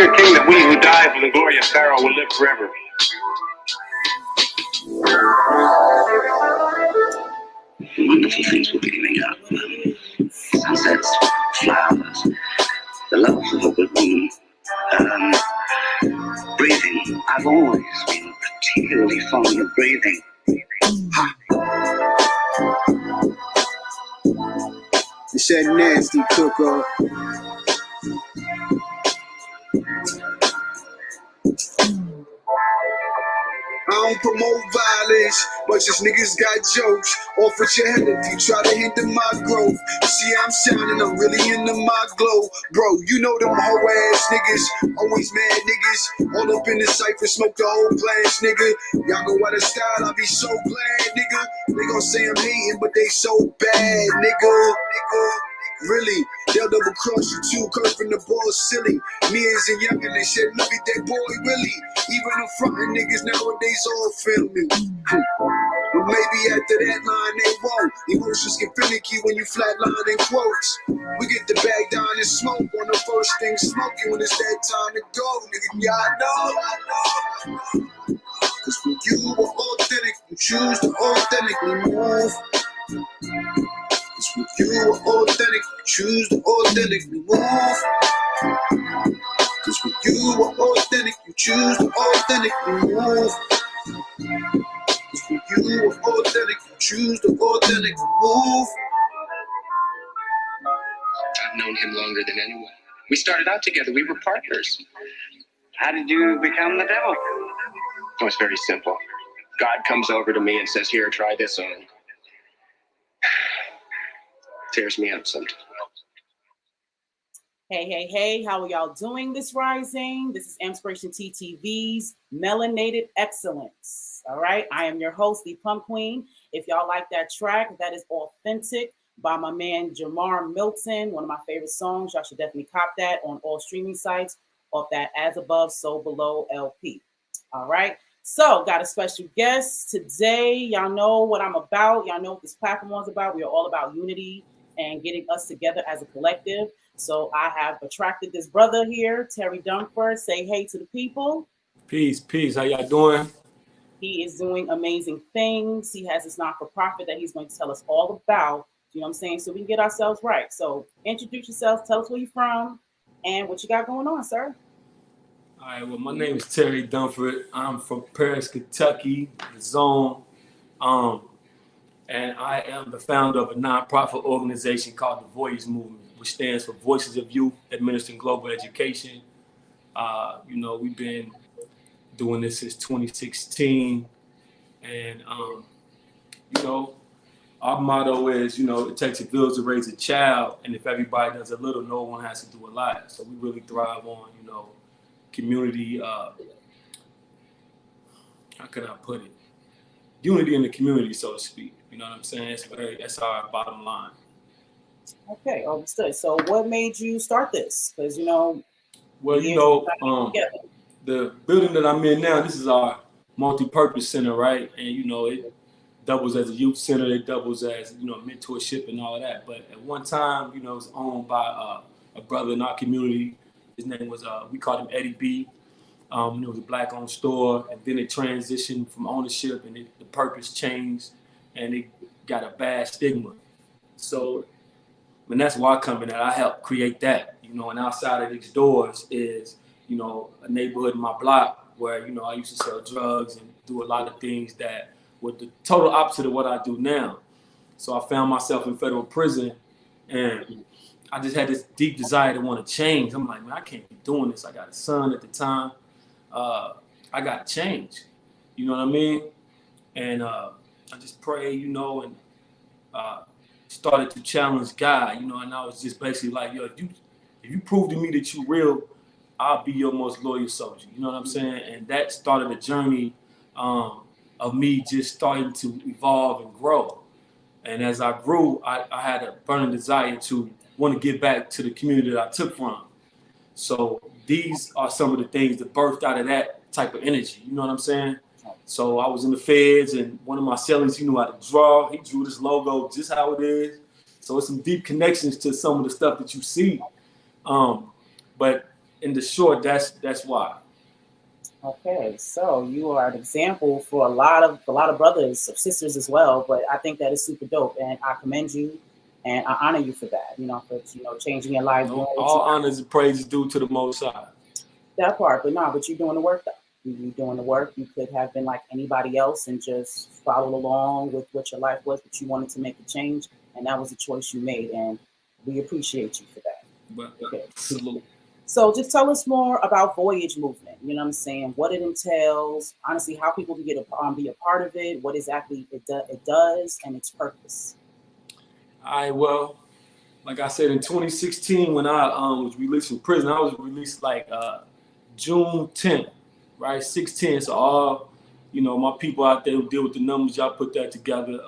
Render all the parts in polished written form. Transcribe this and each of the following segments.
your king that we who died from the glory of Pharaoh will live forever. Wonderful things will be giving up. Sunsets, flowers, the love of a good woman. Breathing. I've always been particularly fond of breathing. It's that nasty cooker. I don't promote violence, but just niggas got jokes. Off with your head if you try to hinder my growth. See, I'm shining, I'm really into my glow. Bro, you know them hoe ass niggas, always mad niggas. All up in the cypher, smoke the whole glass, nigga. Y'all go out of style, I'll be so glad, nigga. They gon' say I'm hating, but they so bad, nigga. Really, they'll double cross you too, curving the ball silly. Me as a youngin', they said, look at that boy Willie. Even the frontin' niggas nowadays all feel me. But maybe after that line they won't. Emotions get finicky when you flatline in quotes. We get the bag down and smoke on the first thing smoking when it's that time to go. Nigga, y'all know. Cause when you are authentic, you choose to authentically move. Cause when you are authentic, you choose to authentically move. Cause when you are authentic, you choose to authentically move. Cause when you are authentic, you choose to authentically move. I've known him longer than anyone. We started out together, we were partners. How did you become the devil? Oh, it's very simple. God comes over to me and says, here, try this on. Tears me up sometimes. Hey, how are y'all doing this rising? This is AMPspirationTTV's Melanated Excellence. All right, I am your host, the Plum Queen. If y'all like that track, that is Authentic by my man Jamar Milton, one of my favorite songs. Y'all should definitely cop that on all streaming sites off that As Above, So Below LP. All right, so got a special guest today. Y'all know what I'm about. Y'all know what this platform is about. We are all about unity and getting us together as a collective. So I have attracted this brother here, Terry Dumphord. Say hey to the people. Peace. How y'all doing? He is doing amazing things. He has this not-for-profit that he's going to tell us all about. You know what I'm saying? So we can get ourselves right. So introduce yourself. Tell us where you're from and what you got going on, sir. All right. Well, my name is Terry Dumphord. I'm from Paris, Kentucky, the Zone. And I am the founder of a nonprofit organization called the Voyage Movement, which stands for Voices of Youth Administering Global Education. We've been doing this since 2016. And, our motto is, it takes a village to raise a child. And if everybody does a little, no one has to do a lot. So we really thrive on, community, how can I put it? Unity in the community, so to speak. You know what I'm saying? That's our bottom line. Okay, understood. So what made you start this? Because, the building that I'm in now, this is our multi-purpose center, right? And, it doubles as a youth center. It doubles as, mentorship and all of that. But at one time, it was owned by a brother in our community. His name was, we called him Eddie B. It was a black-owned store, and then it transitioned from ownership, and the purpose changed, and it got a bad stigma. So, that's why I come in at. I help create that, and outside of these doors is, a neighborhood in my block where, I used to sell drugs and do a lot of things that were the total opposite of what I do now. So I found myself in federal prison, and I just had this deep desire to want to change. I'm like, man, I can't be doing this. I got a son at the time. I got to change, you know what I mean? And I just prayed, and started to challenge God, and I was just basically like, yo, if you prove to me that you real, I'll be your most loyal soldier. You know what I'm saying? And that started a journey of me just starting to evolve and grow. And as I grew, I had a burning desire to want to give back to the community that I took from. So these are some of the things that birthed out of that type of energy. You know what I'm saying? So I was in the feds, and one of my sellers, he knew how to draw. He drew this logo just how it is. So it's some deep connections to some of the stuff that you see. But in the short, that's why. Okay, so you are an example for a lot of brothers, sisters as well. But I think that is super dope, and I commend you, and I honor you for that. For changing your life. No, all honors and praises due to the Most High. That part, but you're doing the work though. You're doing the work. You could have been like anybody else and just follow along with what your life was, but you wanted to make a change, and that was a choice you made, and we appreciate you for that. Okay. Salute. So just tell us more about Voyage Movement. You know what I'm saying? What it entails, honestly, how people can be a part of it, what exactly it does, and its purpose. All right, well, like I said, in 2016, when I was released from prison, I was released like June 10th, right? 6/10. So all, my people out there who deal with the numbers, y'all put that together.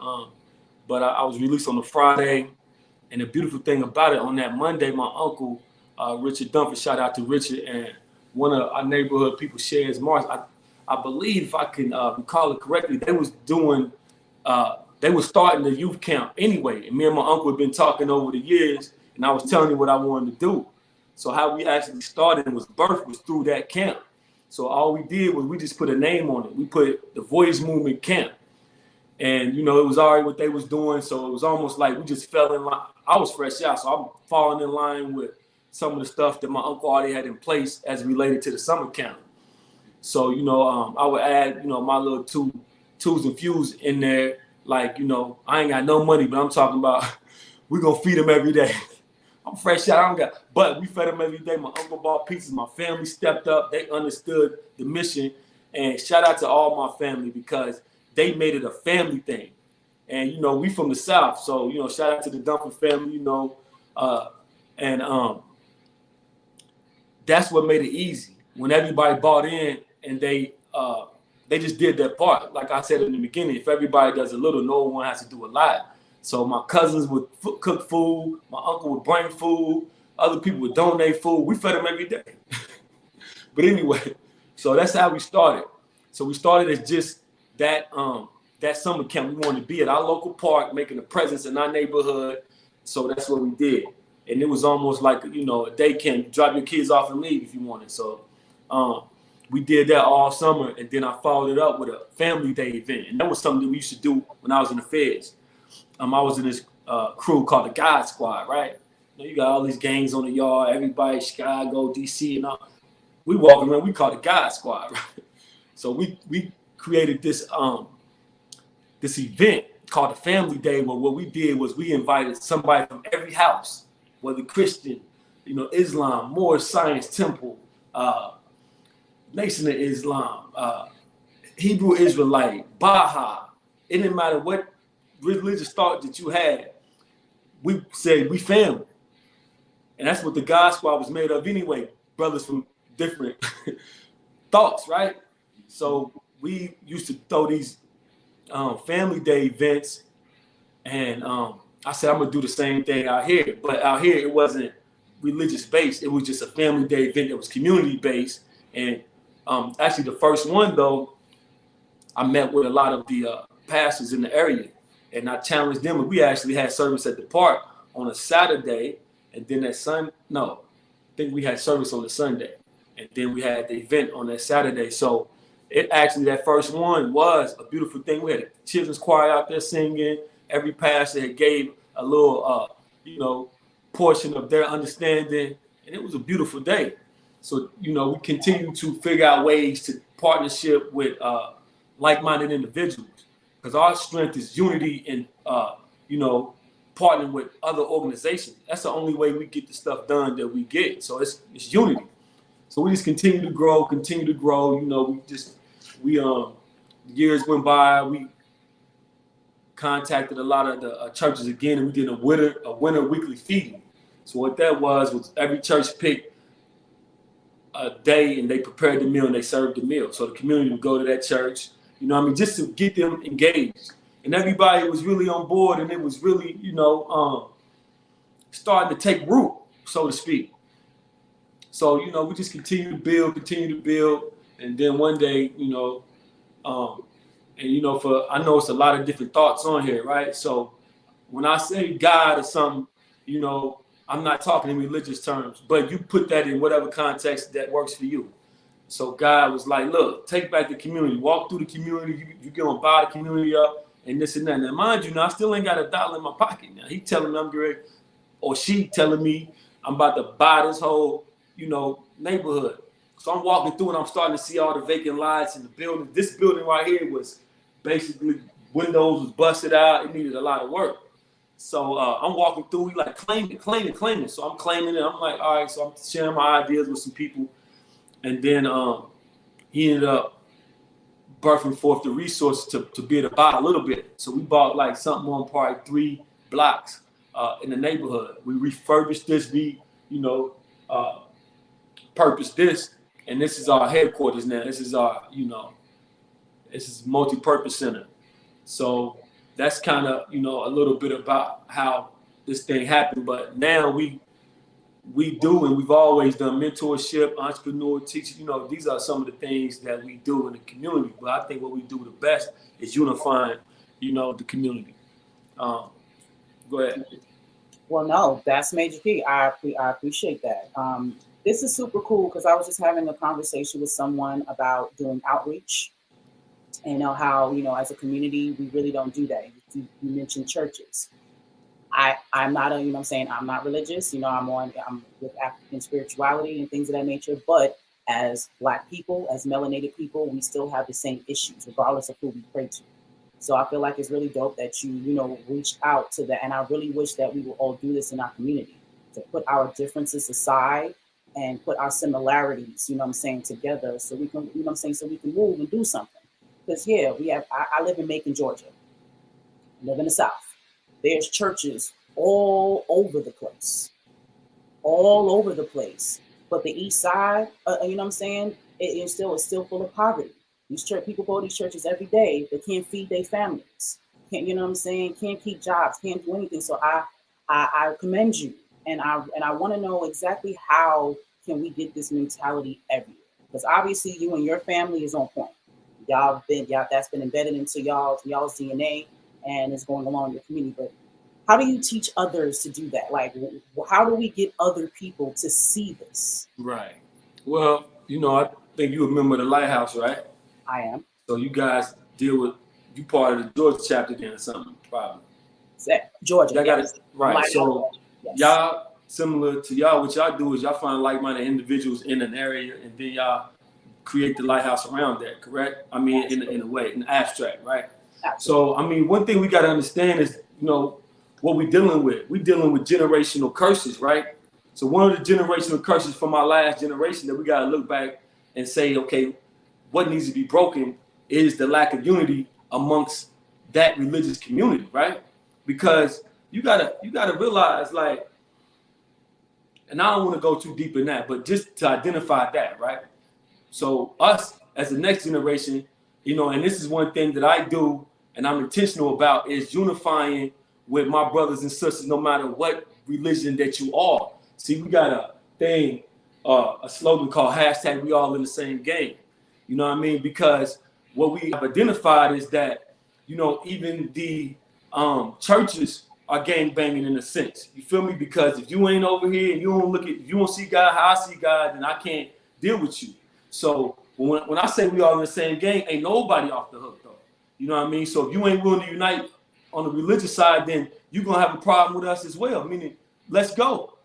But I was released on a Friday. And the beautiful thing about it, on that Monday, my uncle, Richard Dumphord, shout out to Richard, and one of our neighborhood people shares Mars. I believe, if I can recall it correctly, they was starting the youth camp anyway. And me and my uncle had been talking over the years, and I was telling him what I wanted to do. So how we actually started and was birthed was through that camp. So all we did was we just put a name on it. We put the Voyage Movement Camp. And, it was already what they was doing. So it was almost like we just fell in line. I was fresh out, so I'm falling in line with some of the stuff that my uncle already had in place as related to the summer camp. So, I would add, my little twos and fews in there. Like, I ain't got no money, but I'm talking about we're going to feed them every day. I'm fresh out. But we fed them every day. My uncle bought pizzas. My family stepped up. They understood the mission. And shout out to all my family because they made it a family thing. And, we from the South. So, shout out to the Dumphord family, and that's what made it easy. When everybody bought in and they just did their part. Like I said in the beginning, if everybody does a little, no one has to do a lot. So my cousins would cook food. My uncle would bring food. Other people would donate food. We fed them every day. But anyway, so that's how we started. So we started as just that summer camp. We wanted to be at our local park, making a presence in our neighborhood. So that's what we did. And it was almost like, a day camp. Drop your kids off and leave if you wanted. So we did that all summer. And then I followed it up with a family day event. And that was something that we used to do when I was in the feds. I was in this crew called the God Squad, right? You got all these gangs on the yard, everybody, Chicago, DC, and all. We walk around, we call it the God Squad, right? So we created this this event called the Family Day, where what we did was we invited somebody from every house, whether Christian, Islam, Moorish Science Temple, Nation of Islam, Hebrew Israelite, Baha. It didn't matter what religious thought that you had. We said we family. And that's what the God Squad was made of anyway, brothers from different thoughts, right? So we used to throw these family day events, and I said I'm gonna do the same thing out here. But out here it wasn't religious based. It was just a family day event that was community based. And actually the first one though, I met with a lot of the pastors in the area, and I challenged them. And we actually had service at the park on a Saturday, and then I think we had service on a Sunday, and then we had the event on that Saturday. So it actually, that first one was a beautiful thing. We had a children's choir out there singing. Every pastor had gave a little, portion of their understanding, and it was a beautiful day. So, we continue to figure out ways to partnership with like-minded individuals, because our strength is unity and, partnering with other organizations. That's the only way we get the stuff done that we get. So it's unity. So we just continue to grow. Years went by. We contacted a lot of the churches again, and we did a winter weekly feeding. So what that was every church picked a day and they prepared the meal and they served the meal. So the community would go to that church, just to get them engaged. And everybody was really on board, and it was really, starting to take root, so to speak. So, we just continue to build. And then one day, I know it's a lot of different thoughts on here, right? So when I say God or something, I'm not talking in religious terms, but you put that in whatever context that works for you. So God was like, look, take back the community, walk through the community, you gonna buy the community up and this and that. Now, mind you, now I still ain't got $1 in my pocket. Now he telling me I'm great, or she telling me I'm about to buy this whole, neighborhood. So I'm walking through and I'm starting to see all the vacant lots in the building. This building right here was basically windows was busted out. It needed a lot of work. So I'm walking through, we like claiming. So I'm claiming it. I'm like, all right. So I'm sharing my ideas with some people. And then he ended up birthing forth the resources to be able to buy a little bit. So we bought like something on probably 3 blocks in the neighborhood. We refurbished this, purposed this, and this is our headquarters now. This is our, this is multi-purpose center. So that's kind of, a little bit about how this thing happened. But now we do, and we've always done mentorship, entrepreneur, teaching. These are some of the things that we do in the community. But I think what we do the best is unifying, the community. Go ahead. Well, no, that's major key. I appreciate that. This is super cool because I was just having a conversation with someone about doing outreach. And how, as a community, we really don't do that. You mentioned churches. I'm not I'm not religious. I'm with African spirituality and things of that nature. But as Black people, as melanated people, we still have the same issues, regardless of who we pray to. So I feel like it's really dope that you reached out to that. And I really wish that we will all do this in our community, to put our differences aside and put our similarities, together so we can, so we can move and do something. Because I live in Macon, Georgia. I live in the South. There's churches all over the place. But the East Side, it's still full of poverty. These people go to these churches every day. They can't feed their families. Can't keep jobs. Can't do anything. So I commend you, and I want to know exactly how can we get this mentality everywhere. Because obviously you and your family is on point. That's been embedded into y'all's DNA, and it's going along in your community. But how do you teach others to do that? Like, how do we get other people to see this? Right. Well, I think you remember the Lighthouse, right? I am. So you guys you part of the Georgia chapter then or something, probably. Georgia. Yes. Right. Lighthouse. So yes. Y'all, similar to y'all, what y'all do is y'all find like-minded individuals in an area, and then y'all create the lighthouse around that, correct? I mean, in a way, in abstract, right? Absolutely. So, one thing we got to understand is, what we're dealing with. We're dealing with generational curses, right? So one of the generational curses from our last generation that we got to look back and say, okay, what needs to be broken is the lack of unity amongst that religious community, right? Because you gotta realize, like, and I don't want to go too deep in that, but just to identify that, right? So us as the next generation, and this is one thing that I do and I'm intentional about, is unifying with my brothers and sisters, no matter what religion that you are. See, we got a thing, a slogan called # we all in the same game. You know what I mean? Because what we have identified is that, even the churches are gang banging in a sense. You feel me? Because if you ain't over here and you don't see God how I see God, then I can't deal with you. So when I say we all in the same game, ain't nobody off the hook though. You know what I mean? So if you ain't willing to unite on the religious side, then you're gonna have a problem with us as well. Meaning, let's go.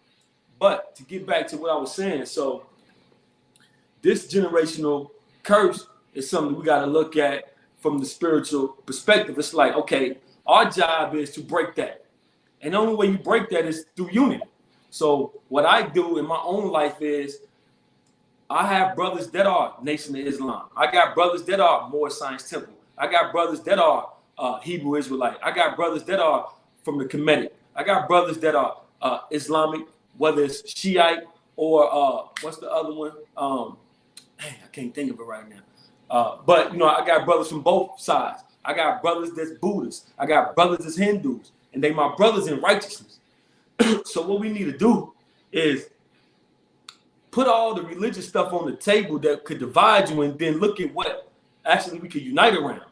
But to get back to what I was saying, so this generational curse is something we got to look at from the spiritual perspective. It's like, okay, our job is to break that. And the only way you break that is through unity. So what I do in my own life is I have brothers that are Nation of Islam. I got brothers that are Moore Science Temple. I got brothers that are Hebrew Israelite. I got brothers that are from the Kemetic. I got brothers that are Islamic, whether it's Shiite or what's the other one? I can't think of it right now. But I got brothers from both sides. I got brothers that's Buddhists. I got brothers that's Hindus, and they my brothers in righteousness. So what we need to do is put all the religious stuff on the table that could divide you, and then look at what actually we could unite around.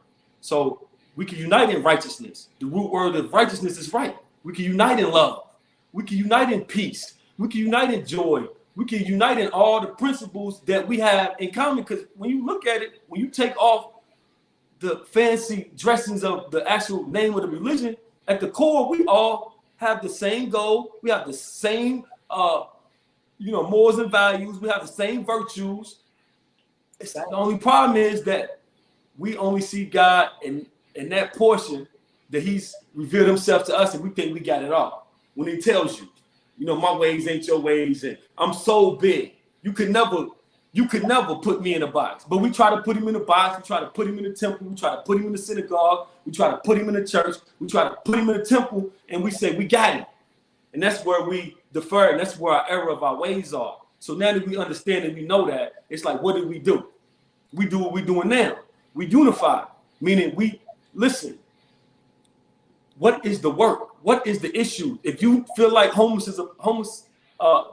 So we can unite in righteousness. The root word of righteousness is right. We can unite in love. We can unite in peace. We can unite in joy. We can unite in all the principles that we have in common. Because when you look at it, when you take off the fancy dressings of the actual name of the religion, at the core, we all have the same goal. We have the same, morals and values. We have the same virtues. The only problem is that we only see God in that portion that he's revealed himself to us, and we think we got it all. When he tells you, my ways ain't your ways, and I'm so big. You could never put me in a box. But we try to put him in a box. We try to put him in the temple. We try to put him in the synagogue. We try to put him in the church. We try to put him in the temple, and we say, we got him. And that's where we defer, and that's where our error of our ways are. So now that we understand and we know that, it's like, what do? We do what we're doing now. We unify, meaning we listen. What is the work? What is the issue? If you feel like the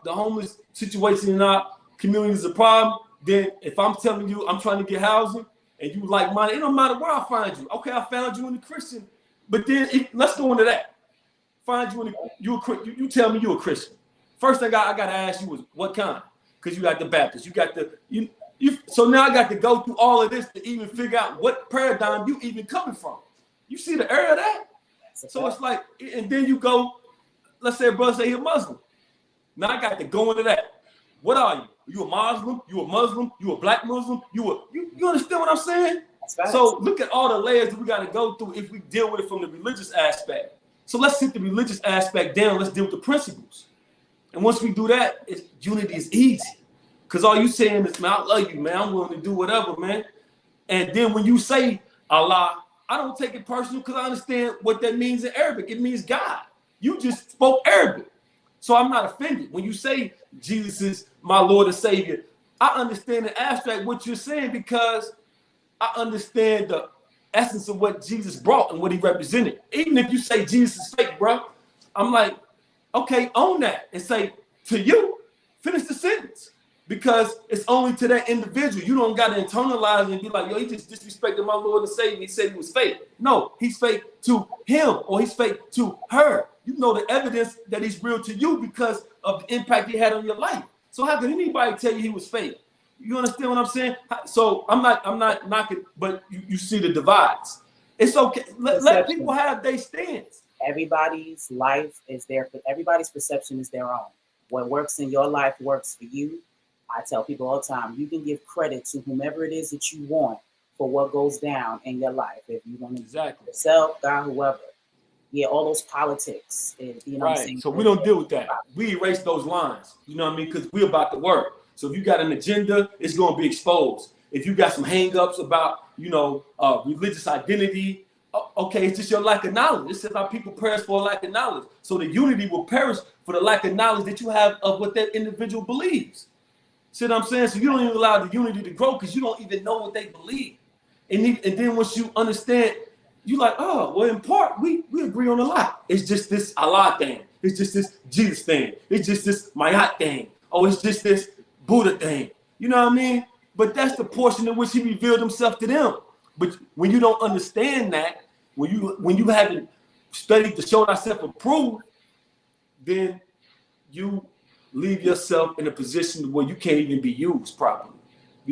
homeless situation in our community is a problem, then if I'm telling you I'm trying to get housing and you like mine, it don't matter where I find you. Okay, I found you in the Christian, but then let's go into that. Find you in you tell me you're a Christian. First thing I got to ask you is what kind? Because you got the Baptist, you got the so now I got to go through all of this to even figure out what paradigm you even coming from. You see the error of that? So it's like, and then you go, let's say a brother say he's a Muslim. Now I got to go into that. What are you? You a Muslim? You a Muslim? You a black Muslim? You understand what I'm saying? So look at all the layers that we got to go through if we deal with it from the religious aspect. So let's sit the religious aspect down. Let's deal with the principles. And once we do that, unity is easy. Because all you saying is, man, I love you, man. I'm willing to do whatever, man. And then when you say Allah, I don't take it personal because I understand what that means in Arabic. It means God. You just spoke Arabic. So I'm not offended. When you say Jesus is my Lord and Savior, I understand the abstract what you're saying because I understand the essence of what Jesus brought and what he represented. Even if you say Jesus is fake, bro, I'm like, okay, own that and say to you, finish the sentence. Because it's only to that individual. You don't got to internalize and be like, yo, he just disrespected my Lord and Savior. He said he was fake. No, he's fake to him or he's fake to her. You know the evidence that he's real to you because of the impact he had on your life. So how can anybody tell you he was fake? You understand what I'm saying? So I'm not knocking, but you see the divides. It's okay. Let people have their stance. Everybody's life is there. Everybody's perception is their own. What works in your life works for you. I tell people all the time, you can give credit to whomever it is that you want for what goes down in your life. If you want to yourself, God, whoever. Yeah, all those politics. You know what I'm saying? So we don't deal with that. We erase those lines. You know what I mean? Because we're about the work. So if you got an agenda, it's going to be exposed. If you got some hang-ups about, religious identity, okay, it's just your lack of knowledge. It's about people perish for a lack of knowledge. So the unity will perish for the lack of knowledge that you have of what that individual believes. See what I'm saying? So you don't even allow the unity to grow because you don't even know what they believe. And then once you understand, you're like, oh, well, in part, we agree on a lot. It's just this Allah thing. It's just this Jesus thing. It's just this Mayat thing. Oh, it's just this Buddha thing. You know what I mean? But that's the portion in which he revealed himself to them. But when you don't understand that, when you haven't studied to show thyself approved, then you leave yourself in a position where you can't even be used properly,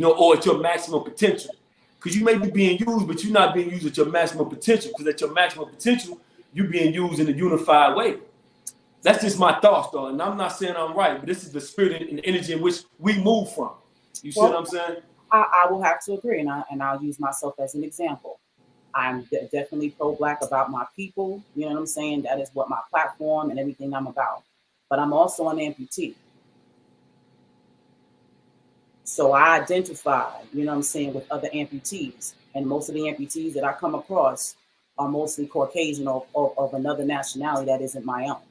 or at your maximum potential. Because you may be being used, but you're not being used at your maximum potential. Because at your maximum potential, you're being used in a unified way. That's just my thoughts, though. And I'm not saying I'm right, but this is the spirit and the energy in which we move from. You see what I'm saying? I will have to agree, and I'll use myself as an example. I'm definitely pro-Black about my people. You know what I'm saying? That is what my platform and everything I'm about. But I'm also an amputee. So I identify, with other amputees. And most of the amputees that I come across are mostly Caucasian or of another nationality that isn't my own.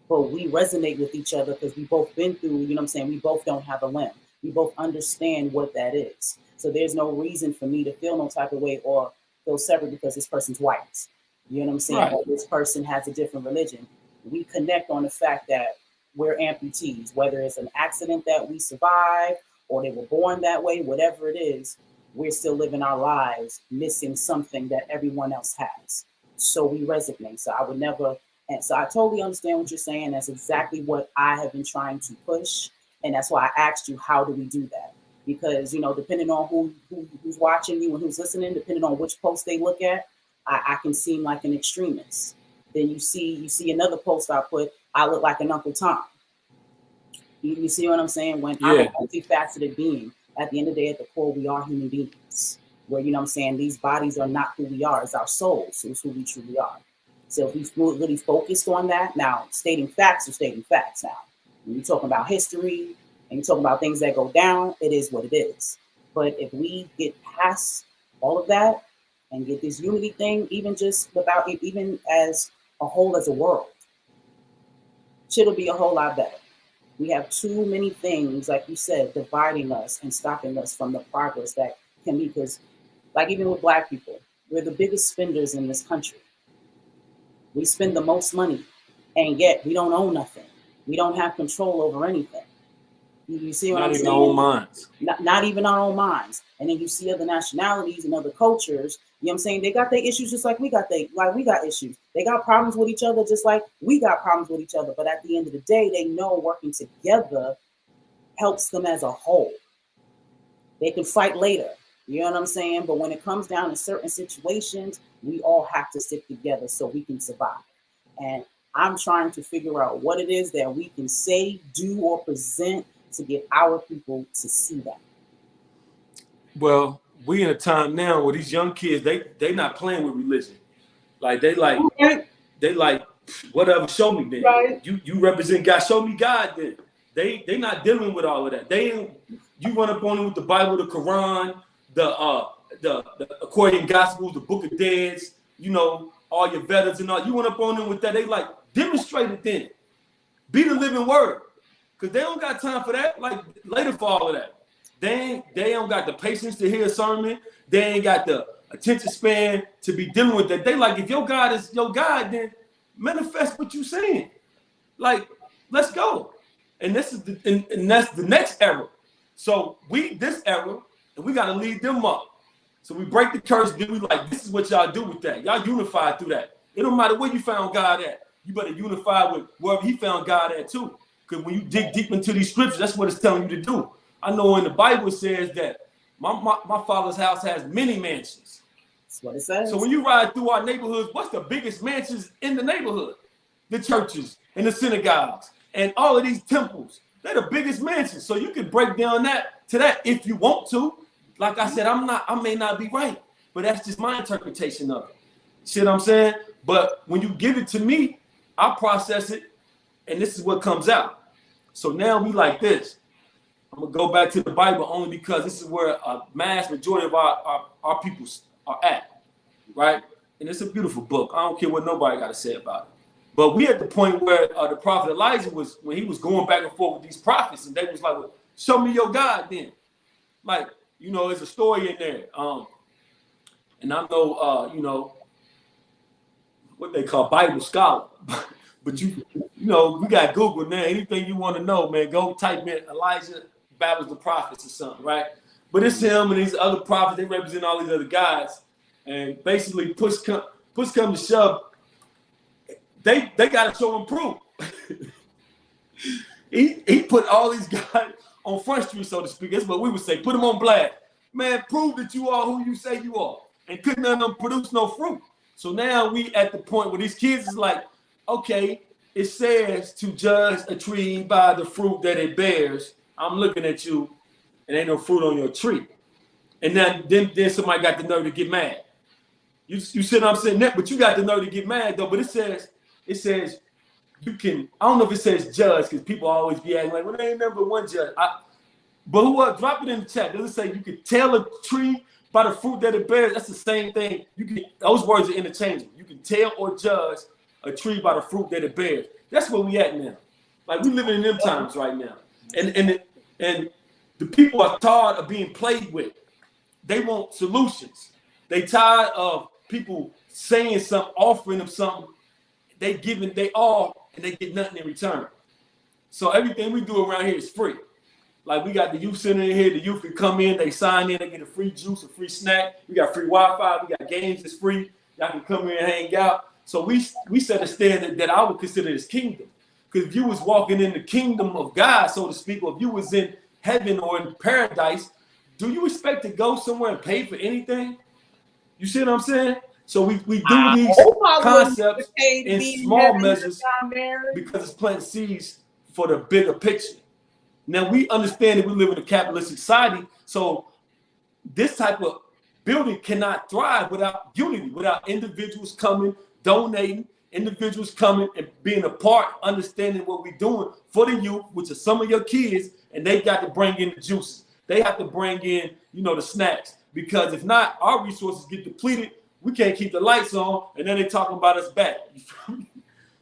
But we resonate with each other because we both been through, we both don't have a limb. We both understand what that is. So there's no reason for me to feel no type of way or feel separate because this person's white. You know what I'm saying? Right. Or this person has a different religion. We connect on the fact that we're amputees, whether it's an accident that we survived or they were born that way, whatever it is, we're still living our lives missing something that everyone else has. So we resonate. So I would never And so I totally understand what you're saying. That's exactly what I have been trying to push. And that's why I asked you, how do we do that? Because, you know, depending on who's watching you and who's listening, depending on which post they look at, I can seem like an extremist. Then you see another post I put, I look like an Uncle Tom. You see what I'm saying? When I'm a multifaceted being, at the end of the day, at the core, we are human beings. Where, you know what I'm saying, these bodies are not who we are. It's our souls. It's who we truly are. So if we really focused on that, now stating facts are stating facts now. When you're talking about history and you're talking about things that go down, it is what it is. But if we get past all of that and get this unity thing, even as a whole, as a world, shit'll be a whole lot better. We have too many things, like you said, dividing us and stopping us from the progress that can be. Because, like, even with Black people, we're the biggest spenders in this country. We spend the most money, and yet we don't own nothing. We don't have control over anything. You see what I'm saying? Not even our own minds. Not even our own minds. And then you see other nationalities and other cultures, you know what I'm saying? They got their issues just like we got issues. They got problems with each other just like we got problems with each other. But at the end of the day, they know working together helps them as a whole. They can fight later. You know what I'm saying? But when it comes down to certain situations, we all have to stick together so we can survive. And I'm trying to figure out what it is that we can say, do, or present to get our people to see that. Well, we in a time now where these young kids, they not playing with religion. Like they like whatever, show me then. Right. You represent God, show me God then. They not dealing with all of that. You run up on them with the Bible, the Quran, the Aquarian Gospels, the Book of Deads, you know, all your Vedas and all. You run up on them with that. They like, demonstrate it then. Be the living word. Because they don't got time for that, like later for all of that. They don't got the patience to hear a sermon. They ain't got the attention span to be dealing with that. They like, if your God is your God, then manifest what you saying. Like, let's go. And this is and that's the next era. So this era, and we got to lead them up. So we break the curse, then we like, this is what y'all do with that. Y'all unify through that. It don't matter where you found God at. You better unify with wherever he found God at too. Because when you dig deep into these scriptures, that's what it's telling you to do. I know in the Bible it says that my father's house has many mansions. That's what it says. So when you ride through our neighborhoods, what's the biggest mansions in the neighborhood? The churches and the synagogues and all of these temples. They're the biggest mansions. So you can break down that to that if you want to. Like I said, I may not be right, but that's just my interpretation of it. See what I'm saying? But when you give it to me, I process it, and this is what comes out. So now we like this. I'm gonna go back to the Bible only because this is where a mass majority of our people are at, right? And it's a beautiful book. I don't care what nobody got to say about it. But we at the point where the prophet Elijah was, when he was going back and forth with these prophets, and they was like, well, show me your God then. Like, you know, there's a story in there. And I know, you know, what they call Bible scholar. But you know, we got Google now. Anything you want to know, man, go type in Elijah battles the prophets or something, right? But it's him and these other prophets. They represent all these other guys. And basically, push come to shove, they got to show him proof. he put all these guys on Front Street, so to speak. That's what we would say. Put them on blast. Man, prove that you are who you say you are. And couldn't none of them produce no fruit. So now we at the point where these kids is like, okay, it says to judge a tree by the fruit that it bears. I'm looking at you, and ain't no fruit on your tree. And then somebody got the nerve to get mad. You see what I'm saying? But you got the nerve to get mad though. But it says you can. I don't know if it says judge because people always be acting like, well, there ain't never one judge. But who drop it in the chat? Does it say you can tell a tree by the fruit that it bears? That's the same thing. Those words are interchangeable. You can tell or judge a tree by the fruit that it bears. That's where we at now. Like we living in them times right now. And the people are tired of being played with. They want solutions. They tired of people saying something, offering them something. They all, and they get nothing in return. So everything we do around here is free. Like we got the youth center in here. The youth can come in, they sign in, they get a free juice, a free snack. We got free Wi-Fi. We got games that's free. Y'all can come in and hang out. So we set a standard that I would consider as kingdom. Because if you was walking in the kingdom of God, so to speak, or if you was in heaven or in paradise, do you expect to go somewhere and pay for anything? You see what I'm saying? So we do these concepts in small measures because it's planting seeds for the bigger picture. Now we understand that we live in a capitalistic society, so this type of building cannot thrive without unity, without individuals coming, donating, individuals coming and being a part, understanding what we're doing for the youth, which are some of your kids, and they got to bring in the juices. They have to bring in, the snacks, because if not, our resources get depleted. We can't keep the lights on, and then they talking about us back.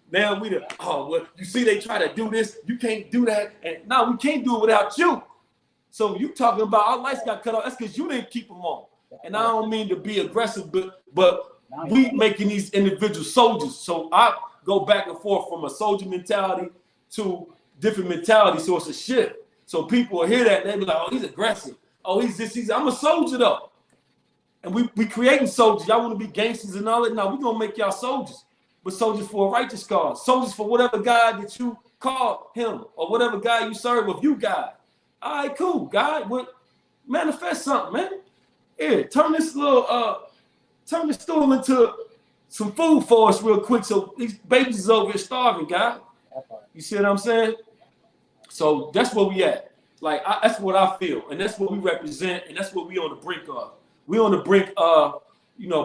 Now you see they try to do this, you can't do that, and no, we can't do it without you. So you talking about our lights got cut off, that's because you didn't keep them on. And I don't mean to be aggressive, but we making these individual soldiers. So I go back and forth from a soldier mentality to different mentality, so it's a shift. So people will hear that, they be like, oh, he's aggressive. Oh, I'm a soldier though. And we creating soldiers. Y'all want to be gangsters and all that? No, we're going to make y'all soldiers. But soldiers for a righteous cause. Soldiers for whatever God that you call him or whatever God you serve, if you God. All right, cool. God, manifest something, man. Here, turn this stool into some food for us real quick so these babies is over here starving, God. You see what I'm saying? So that's where we at. Like, that's what I feel. And that's what we represent. And that's what we on the brink of. We on the brink of,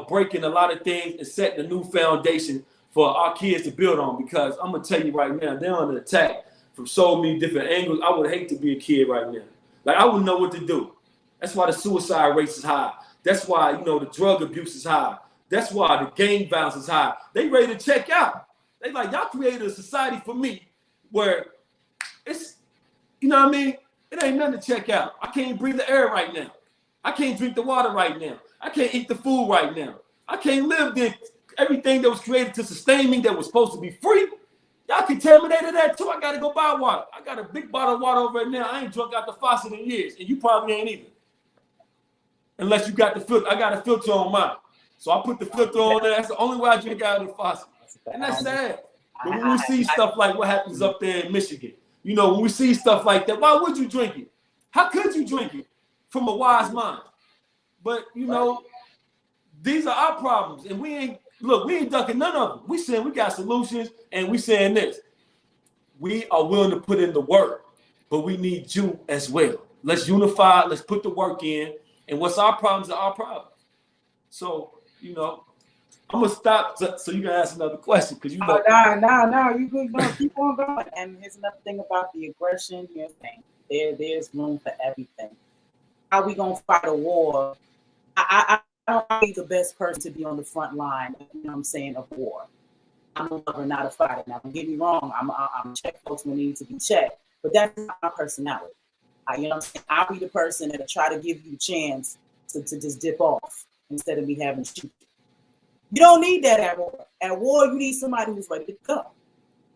breaking a lot of things and setting a new foundation for our kids to build on. Because I'm going to tell you right now, they're under attack from so many different angles. I would hate to be a kid right now. Like, I wouldn't know what to do. That's why the suicide rate is high. That's why, the drug abuse is high. That's why the gang violence is high. They ready to check out. They like, y'all created a society for me where it's, you know what I mean? It ain't nothing to check out. I can't breathe the air right now. I can't drink the water right now. I can't eat the food right now. I can't live there. Everything that was created to sustain me that was supposed to be free, y'all contaminated that too. I got to go buy water. I got a big bottle of water over there now. I ain't drunk out the faucet in years, and you probably ain't either. Unless you got the filter. I got a filter on mine. So I put the filter on there. That's the only way I drink out of the faucet. And that's sad. But when we see stuff like what happens up there in Michigan, when we see stuff like that, why would you drink it? How could you drink it from a wise mind? But, these are our problems. And we ain't ducking none of them. We saying we got solutions, and we saying this. We are willing to put in the work, but we need you as well. Let's unify. Let's put the work in. And what's our problems are our problems. So, I'm going to stop so you can ask another question. Because you know. No, you good. Keep on going. And here's another thing about the aggression. There's room for everything. How we going to fight a war? I don't be the best person to be on the front line, of war. I'm a lover, not a fighter. Now, don't get me wrong. I'm check folks when they need to be checked. But that's not my personality. I'll be the person that'll try to give you a chance to just dip off instead of me having to shoot. You don't need that at war. At war, you need somebody who's ready to go.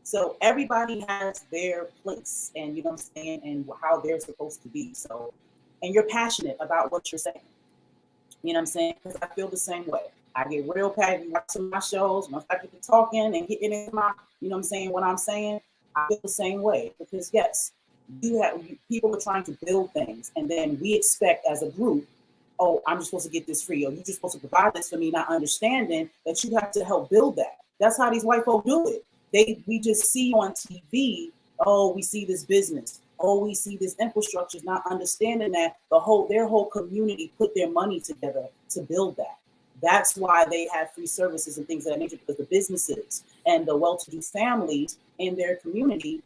So everybody has their place and and how they're supposed to be. So, and you're passionate about what you're saying. Because I feel the same way. I get real passionate watching my shows. Once I get to talking and getting into my, what I'm saying, I feel the same way. Because yes, people are trying to build things, and then we expect as a group, oh, I'm just supposed to get this free, or you're just supposed to provide this for me, not understanding that you have to help build that. That's how these white folk do it. We just see on TV, oh, we see this business, oh, we see this infrastructure, not understanding that their whole community put their money together to build that. That's why they have free services and things of that nature, because the businesses and the well-to-do families in their community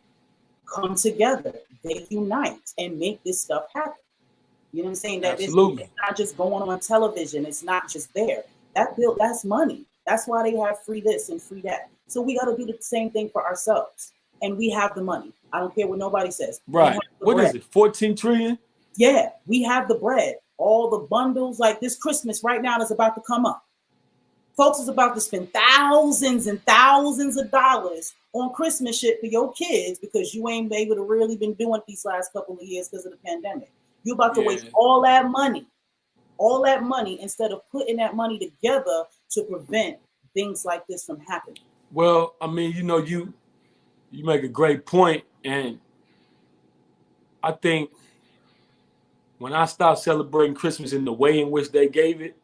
come together, they unite and make this stuff happen. You know what I'm saying? That it's not just going on television. It's not just there. That's money. That's why they have free this and free that. So we got to do the same thing for ourselves. And we have the money. I don't care what nobody says. Right. What is it? 14 trillion? Yeah, we have the bread. All the bundles, like this Christmas right now is about to come up. Folks is about to spend thousands and thousands of dollars on Christmas shit for your kids because you ain't able to really been doing it these last couple of years because of the pandemic. You're about to waste all that money instead of putting that money together to prevent things like this from happening? Well, I mean, you know, you make a great point, and I think when I stopped celebrating Christmas in the way in which they gave it,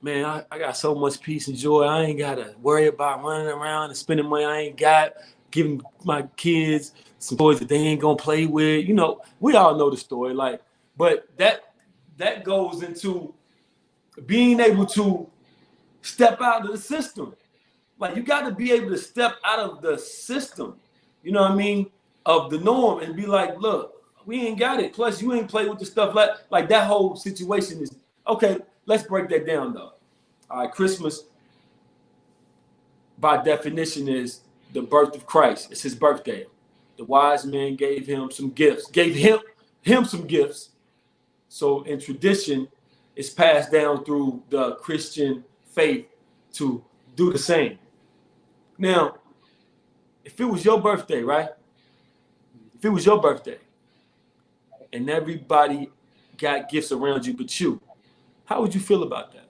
man, I got so much peace and joy. I ain't got to worry about running around and spending money I ain't got, giving my kids some toys that they ain't going to play with. You know, we all know the story. Like, but that goes into being able to step out of the system. Like, you got to be able to step out of the system, you know what I mean, of the norm, and be like, look, we ain't got it. Plus, you ain't play with the stuff like that whole situation is, okay, let's break that down, though. All right, Christmas, by definition, is the birth of Christ. It's his birthday. The wise men gave him some gifts, gave him some gifts. So in tradition, it's passed down through the Christian faith to do the same. Now, if it was your birthday, right? If it was your birthday and everybody got gifts around you but you, how would you feel about that?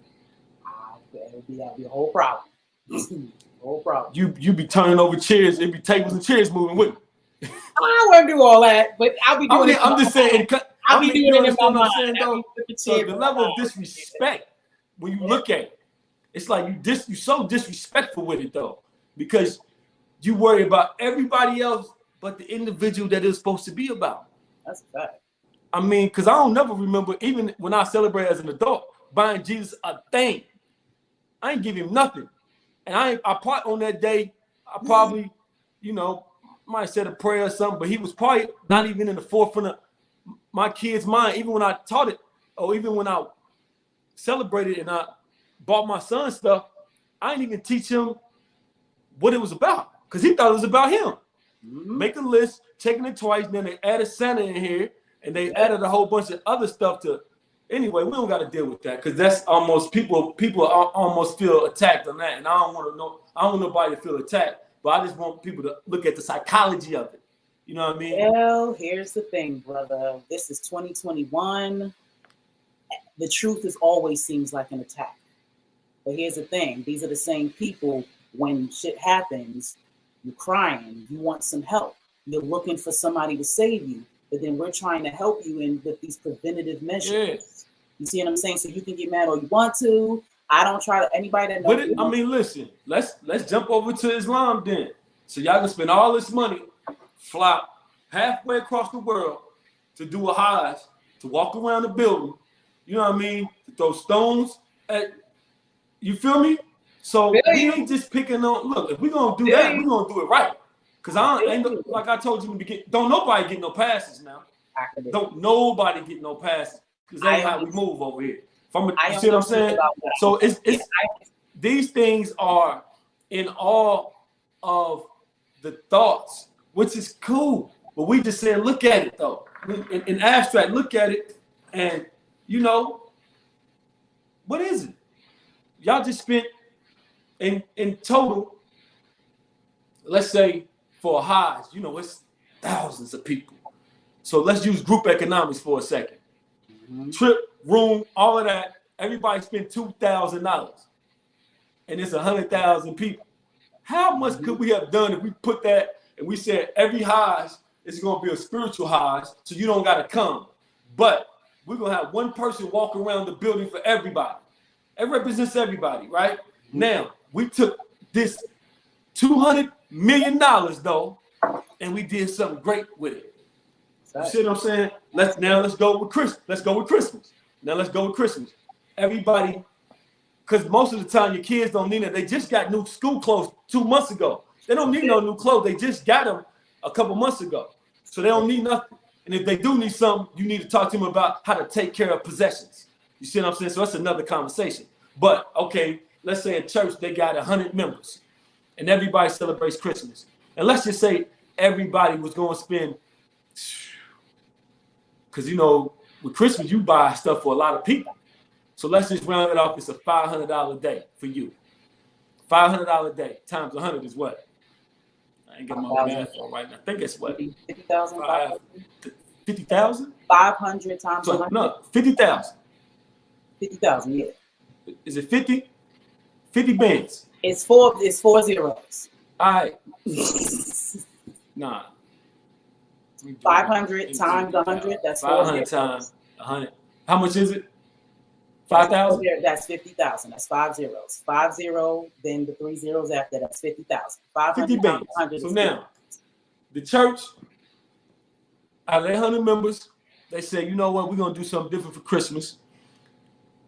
That would be a whole problem. Whole problem. You be turning over chairs, it'd be tables and chairs moving with me. I wouldn't do all that, but I'll be doing it. I'm just saying. I'll be doing it in my mind. So the level of disrespect when you look at it, it's like you're so disrespectful with it though, because you worry about everybody else but the individual that it's supposed to be about. That's a fact. I mean, because I don't never remember, even when I celebrate as an adult, buying Jesus a thing. I ain't give him nothing. And I part on that day, I probably, you know, might have said a prayer or something, but he was probably not even in the forefront of my kid's mind, even when I taught it, or even when I celebrated and I bought my son stuff, I didn't even teach him what it was about, because he thought it was about him. Make a list, checking it twice, then they added Santa in here, and they added a whole bunch of other stuff to. Anyway, we don't got to deal with that, because that's almost people almost feel attacked on that, and I don't want nobody to feel attacked, but I just want people to look at the psychology of it. You know what I mean? Well, here's the thing, brother. This is 2021. The truth is always seems like an attack. But here's the thing. These are the same people, when shit happens, you're crying, you want some help. You're looking for somebody to save you. But then we're trying to help you with these preventative measures. Yes. You see what I'm saying? So you can get mad all you want to. I don't try to, anybody that knows. But I mean, listen, let's jump over to Islam then. So y'all can spend all this money, fly halfway across the world to do a Hajj, to walk around the building, you know what I mean? To throw stones at, you feel me? So we ain't just picking on, look, if we're going to do that, we're going to do it right. Because like I told you in the beginning, don't nobody get no passes now. Don't nobody get no passes. Because that's how we move over here. You see what I'm saying? So these things are in all of the thoughts, which is cool. But we just saying, look at it though. In abstract, look at it, and you know, what is it? Y'all just spent in total, let's say for a Hajj, you know, it's thousands of people. So let's use group economics for a second. Trip, room, all of that. Everybody spent $2,000, and it's 100,000 people. How much could we have done if we put that and we said every Hajj is going to be a spiritual Hajj, so you don't got to come, but we're going to have one person walk around the building for everybody. It represents everybody, right? Now we took this $200 million though, and we did something great with it. You see what I'm saying? Let's go with Christmas. Now let's go with Christmas. Everybody, because most of the time your kids don't need it. They just got new school clothes 2 months ago. They don't need no new clothes. They just got them a couple months ago. So they don't need nothing. And if they do need something, you need to talk to them about how to take care of possessions. You see what I'm saying? So that's another conversation. But okay, let's say a church, they got 100 members and everybody celebrates Christmas. And let's just say everybody was going to spend, because you know, with Christmas, you buy stuff for a lot of people. So let's just round it off. It's a $500 a day for you. $500 a day times 100 is what? I ain't getting my math on right now. I think it's what? 50,000. 50,000? 500 times 100. No, 50,000. 50,000, yeah. Is it 50? 50 bands. It's four zeros. All right. Nah. 500 times 100. That's 500 times 100. How much is it? 5,000. That's 50,000. That's 5 zeros. 50. Then the 3 zeros after. That's 50,000. 500 50 times bands. 100. So now, the church, out of their 100 members, they say, you know what? We're gonna do something different for Christmas.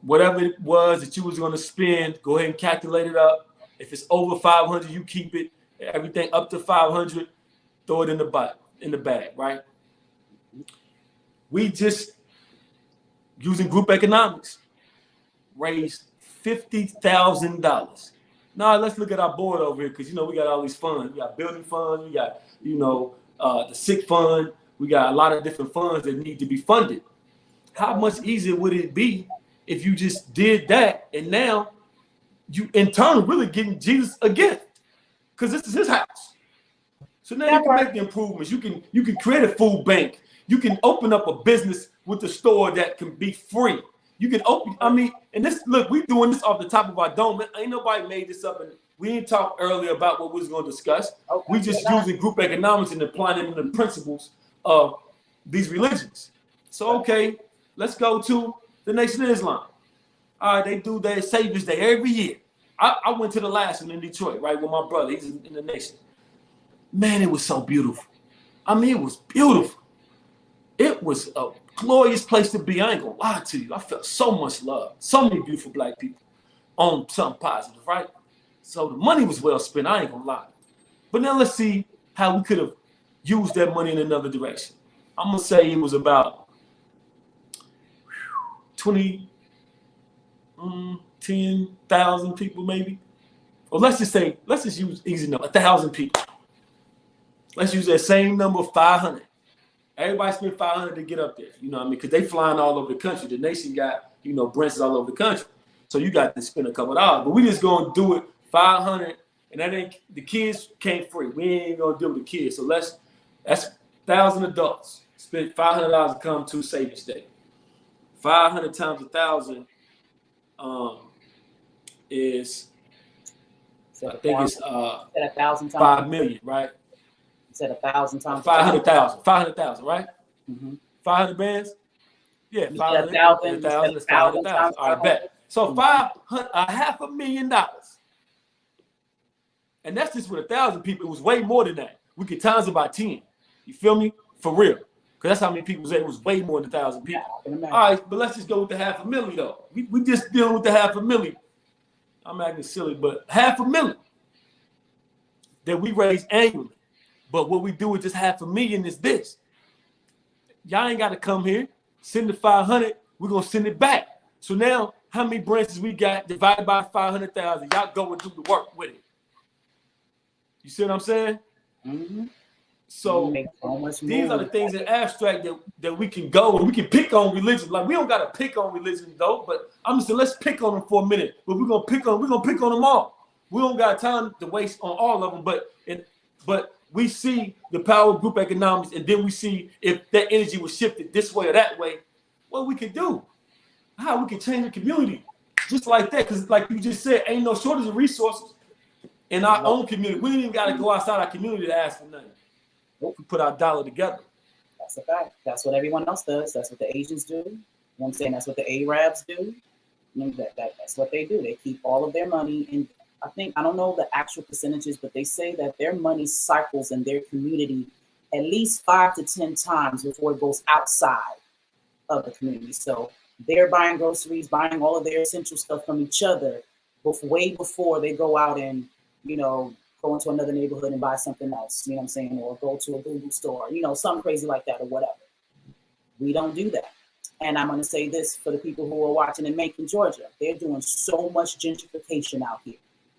Whatever it was that you was gonna spend, go ahead and calculate it up. If it's over 500, you keep it. Everything up to 500, throw it in the bag, right? We just, using group economics, raised $50,000. Now let's look at our board over here, because we got all these funds. We got building funds, we got the sick fund, we got a lot of different funds that need to be funded. How much easier would it be if you just did that, and now you in turn really getting Jesus a gift, because this is his house. So now you can make the improvements. You can create a food bank. You can open up a business with the store that can be free. You can open. And this, look, we doing this off the top of our dome. Ain't nobody made this up, and we didn't talk earlier about what we was going to discuss. Okay, we just using group economics and applying it in the principles of these religions. So okay, let's go to the Nation of Islam. All right, they do their Savior's Day every year. I went to the last one in Detroit, right, with my brother. He's in the Nation. Man, it was so beautiful. It was beautiful. It was a glorious place to be. I ain't gonna lie to you. I felt so much love. So many beautiful black people on something positive, right? So the money was well spent. I ain't gonna lie. But now let's see how we could have used that money in another direction. I'm gonna say it was about 10,000 people maybe. Or let's just use easy number, 1,000 people. Let's use that same number of 500. Everybody spent 500 to get up there, because they flying all over the country. The Nation got, branches all over the country. So you got to spend a couple of dollars. But we just gonna do it 500, and that ain't, the kids came free. We ain't gonna deal with the kids. So that's 1,000 adults. Spent $500 to come to Savior's Day. 500 times 1,000 is, I think it's 1,000 times 5 million, right? Said 1,000 times 500,000, 500,000, right? Mm-hmm. 500 bands. Yeah, 500,000. 1,000 is 500,000. All right, bet. So $500,000, and that's just with 1,000 people. It was way more than that. We could times it by 10. You feel me? For real, because that's how many people was there. It was way more than 1,000 people. All right, but let's just go with the $500,000 though. We just dealing with the $500,000. I'm acting silly, but $500,000 that we raise annually. But what we do with this $500,000 is this. Y'all ain't got to come here. Send the 500. We're going to send it back. So now, how many branches we got divided by 500,000? Y'all go and do the work with it. You see what I'm saying? Mm-hmm. So these are the things in abstract that we can go and we can pick on religion. Like, we don't got to pick on religion though, but I'm just saying, let's pick on them for a minute. But we're gonna pick on them all. We don't got time to waste on all of them, but we see the power of group economics, and then we see if that energy was shifted this way or that way, what we can do, how we can change the community, just like that. Because like you just said, ain't no shortage of resources in our own community. We ain't even got to go outside our community to ask for nothing. We put our dollar together. That's a fact. That's what everyone else does. That's what the Asians do. You know what I'm saying? That's what the Arabs do. That's what they do. They keep all of their money in. I don't know the actual percentages, but they say that their money cycles in their community at least 5 to 10 times before it goes outside of the community. So they're buying groceries, buying all of their essential stuff from each other way before they go out and, go into another neighborhood and buy something else, you know what I'm saying? Or go to a Google store, something crazy like that or whatever. We don't do that. And I'm going to say this for the people who are watching in Macon, Georgia. They're doing so much gentrification out here.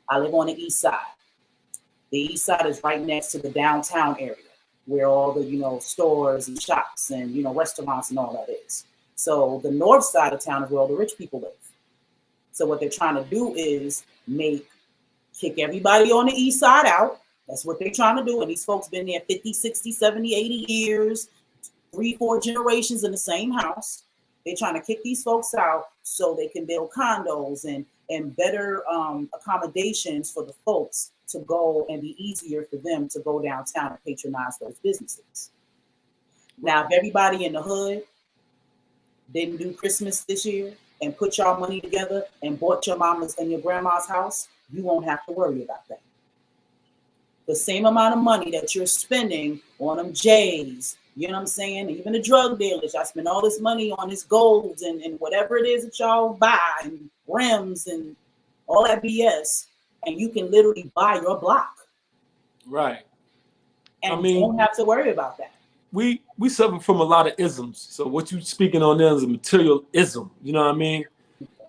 I live on the east side. The east side is right next to the downtown area where all the, stores and shops and, restaurants and all that is. So the north side of town is where all the rich people live. So what they're trying to do is kick everybody on the east side out. That's what they're trying to do. And these folks been there 50, 60, 70, 80 years, 3-4 generations in the same house. They're trying to kick these folks out so they can build condos and and better accommodations for the folks to go and be easier for them to go downtown and patronize those businesses. Now, if everybody in the hood didn't do Christmas this year and put y'all money together and bought your mama's and your grandma's house, you won't have to worry about that. The same amount of money that you're spending on them J's, you know what I'm saying? Even the drug dealers, I spend all this money on this golds and whatever it is that y'all buy, and rims and all that BS, and you can literally buy your block. Right. And you don't have to worry about that. We suffer from a lot of isms. So what you speaking on there is a materialism, you know what I mean?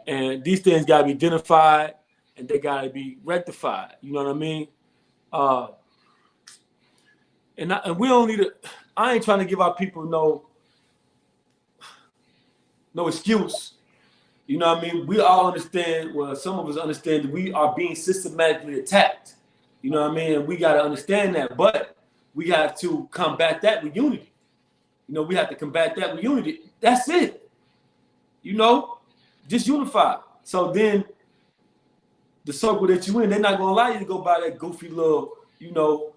And these things got to be identified and they got to be rectified, you know what I mean? And we don't need to, I ain't trying to give our people no excuse. You know what I mean? We all understand, well, some of us understand that we are being systematically attacked. You know what I mean? And we got to understand that, but we have to combat that with unity. You know, we have to combat that with unity. That's it. You know, just unify. So then the circle that you in, they're not going to allow you to go buy that goofy little, you know,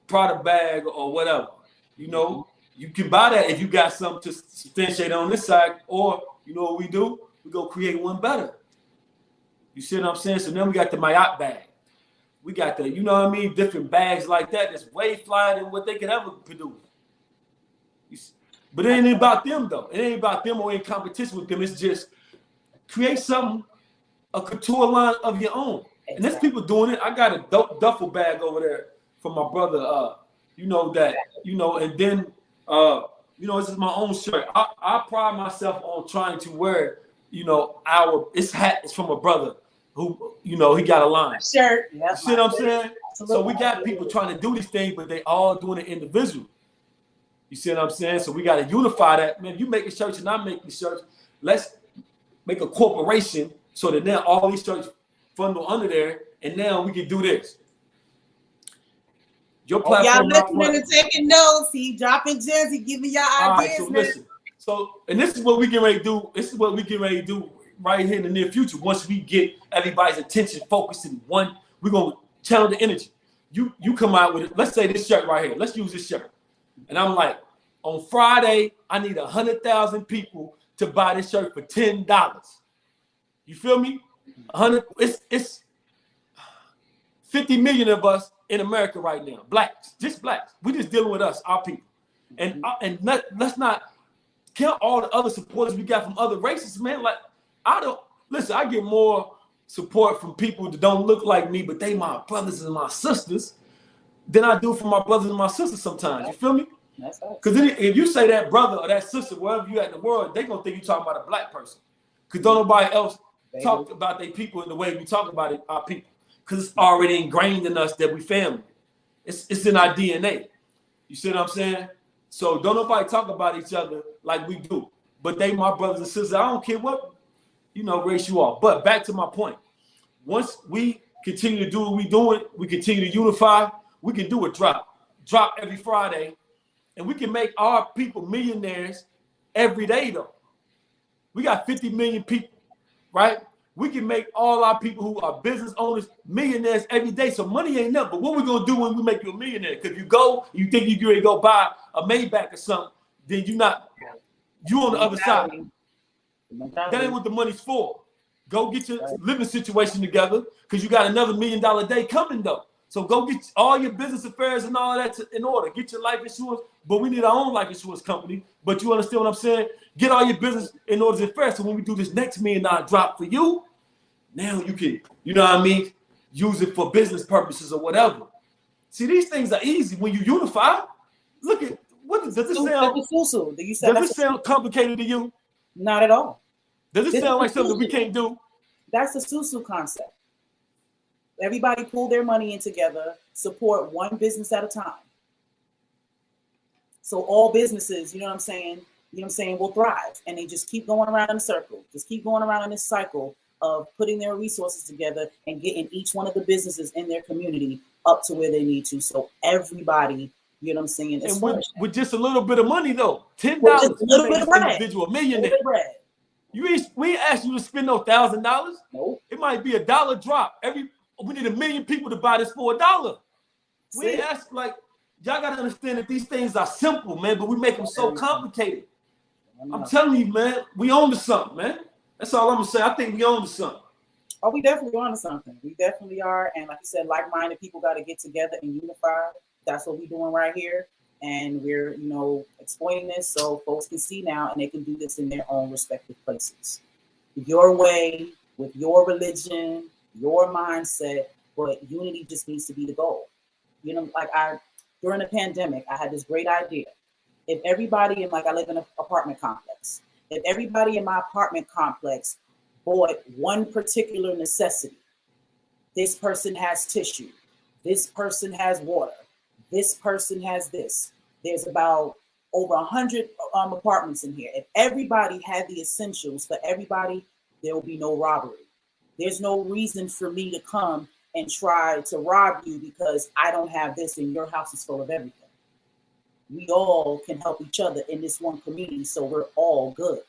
product bag or whatever. You know, you can buy that if you got something to substantiate on this side, or you know what we do? We go create one better. You see what I'm saying? So then we got the Mayat bag. We got the, you know what I mean, different bags like that that's way flyer than what they could ever produce. But it ain't about them though. It ain't about them or in competition with them. It's just create something, a couture line of your own. And there's people doing it. I got a duffel bag over there from my brother. You know that, you know, and then you know, this is my own shirt. I pride myself on trying to wear, you know, this hat is from a brother who, you know, he got a line. Shirt. You see what I'm saying? So we got people trying to do these things, but they all doing it individually. You see what I'm saying? So we got to unify that. Man, you make a shirt and I'm making shirts. Let's make a corporation so that now all these shirts funnel under there, and now we can do this. Your platform. Y'all listening and taking notes. He dropping gems. He giving y'all ideas. All right, so listen. So, and this is what we get ready to do. This is what we get ready to do right here in the near future. Once we get everybody's attention focused in one, we're gonna channel the energy. You come out with it. Let's say this shirt right here. Let's use this shirt. And I'm like, on Friday, I need 100,000 people to buy this shirt for $10. You feel me? 100. It's 50 million of us in America right now, blacks, just blacks. We just dealing with us, our people, and let's not count all the other supporters we got from other races, man. Like I get more support from people that don't look like me, but they my brothers and my sisters, than I do from my brothers and my sisters sometimes. You feel me? Because if you say that brother or that sister, wherever you at in the world, they gonna think you talking about a black person. Because don't nobody else talk about their people in the way we talk about it, our people. Because it's already ingrained in us that we family. It's in our DNA. You see what I'm saying? So don't nobody talk about each other like we do. But they my brothers and sisters. I don't care what, you know, race you are. But back to my point. Once we continue to do what we doing, we continue to unify, we can do a drop every Friday, and we can make our people millionaires every day though. We got 50 million people, right? We can make all our people who are business owners millionaires every day. So money ain't nothing. But what we gonna do when we make you a millionaire? Because you think you ready to go buy a Maybach or something, then you on the other side. That ain't what the money's for. Go get your living situation together, because you got another $1 million day coming though. So go get all your business affairs and all that in order. Get your life insurance, but we need our own life insurance company. But you understand what I'm saying? Get all your business in order first. So when we do this next $1 million drop for you, now you can, you know what I mean, use it for business purposes or whatever. See, these things are easy when you unify. Look at does this sound complicated to you? Not at all. Does it sound like something we can't do? That's the Susu concept. Everybody pull their money in together, support one business at a time. So all businesses, you know what I'm saying, will thrive. And they just keep going around in a circle, just keep going around in this cycle of putting their resources together and getting each one of the businesses in their community up to where they need to. So everybody, you know what I'm saying, is and with just a little bit of money though, $10, a little bit of bread. Individual millionaire. Bread. We ain't asked you to spend no $1,000. Nope. It might be $1 drop. We need 1 million people to buy this for $1. We ain't asked, like, y'all gotta understand that these things are simple, man, but we make them so complicated. I'm telling you, man, we own to something, man. That's all I'm gonna say. I think we own to something. Oh, we definitely on to something. We definitely are. And like you said, like-minded people got to get together and unify. That's what we're doing right here. And we're, exploiting this so folks can see now and they can do this in their own respective places. Your way, with your religion, your mindset, but unity just needs to be the goal. During the pandemic, I had this great idea. If everybody I live in an apartment complex, if everybody in my apartment complex bought one particular necessity, this person has tissue, this person has water, this person has this. There's about over 100 apartments in here. If everybody had the essentials for everybody, there will be no robbery. There's no reason for me to come and try to rob you because I don't have this and your house is full of everything. We all can help each other in this one community, so we're all good.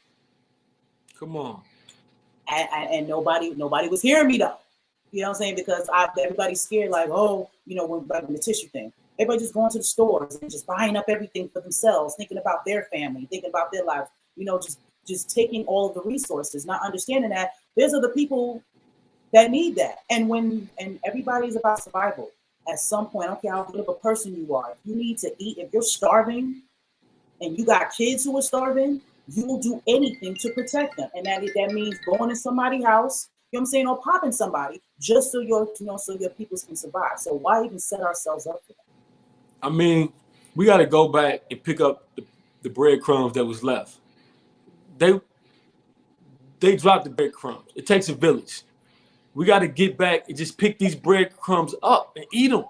Come on. And nobody was hearing me though. You know what I'm saying? Because everybody's scared, like, when the tissue thing. Everybody just going to the stores and just buying up everything for themselves, thinking about their family, thinking about their lives, just taking all of the resources, not understanding that there's other people that need that. And everybody's about survival. At some point, I don't care how good of a person you are, if you need to eat, if you're starving and you got kids who are starving, you will do anything to protect them. And that means going to somebody's house, you know what I'm saying, or popping somebody just so your people can survive. So why even set ourselves up for that? I mean, we got to go back and pick up the breadcrumbs that was left. They dropped the breadcrumbs. It takes a village. We got to get back and just pick these breadcrumbs up and eat them.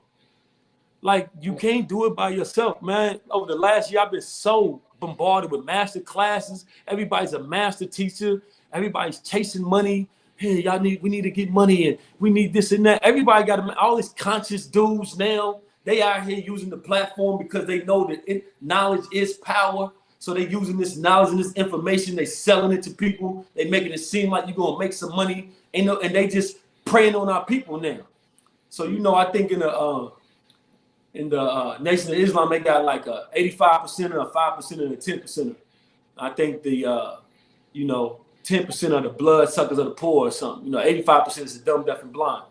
Like, you can't do it by yourself, man. Over the last year, I've been so bombarded with master classes. Everybody's a master teacher. Everybody's chasing money. Hey, we need to get money and we need this and that. Everybody got all these conscious dudes now. They out here using the platform because they know that knowledge is power. So they using this knowledge and this information. They selling it to people. They making it seem like you're going to make some money. And they just preying on our people now. So, I think in the Nation of Islam, they got like a 85% or a 5% and a 10%. I think the 10% of the blood suckers of the poor or something. 85% is the dumb, deaf, and blind.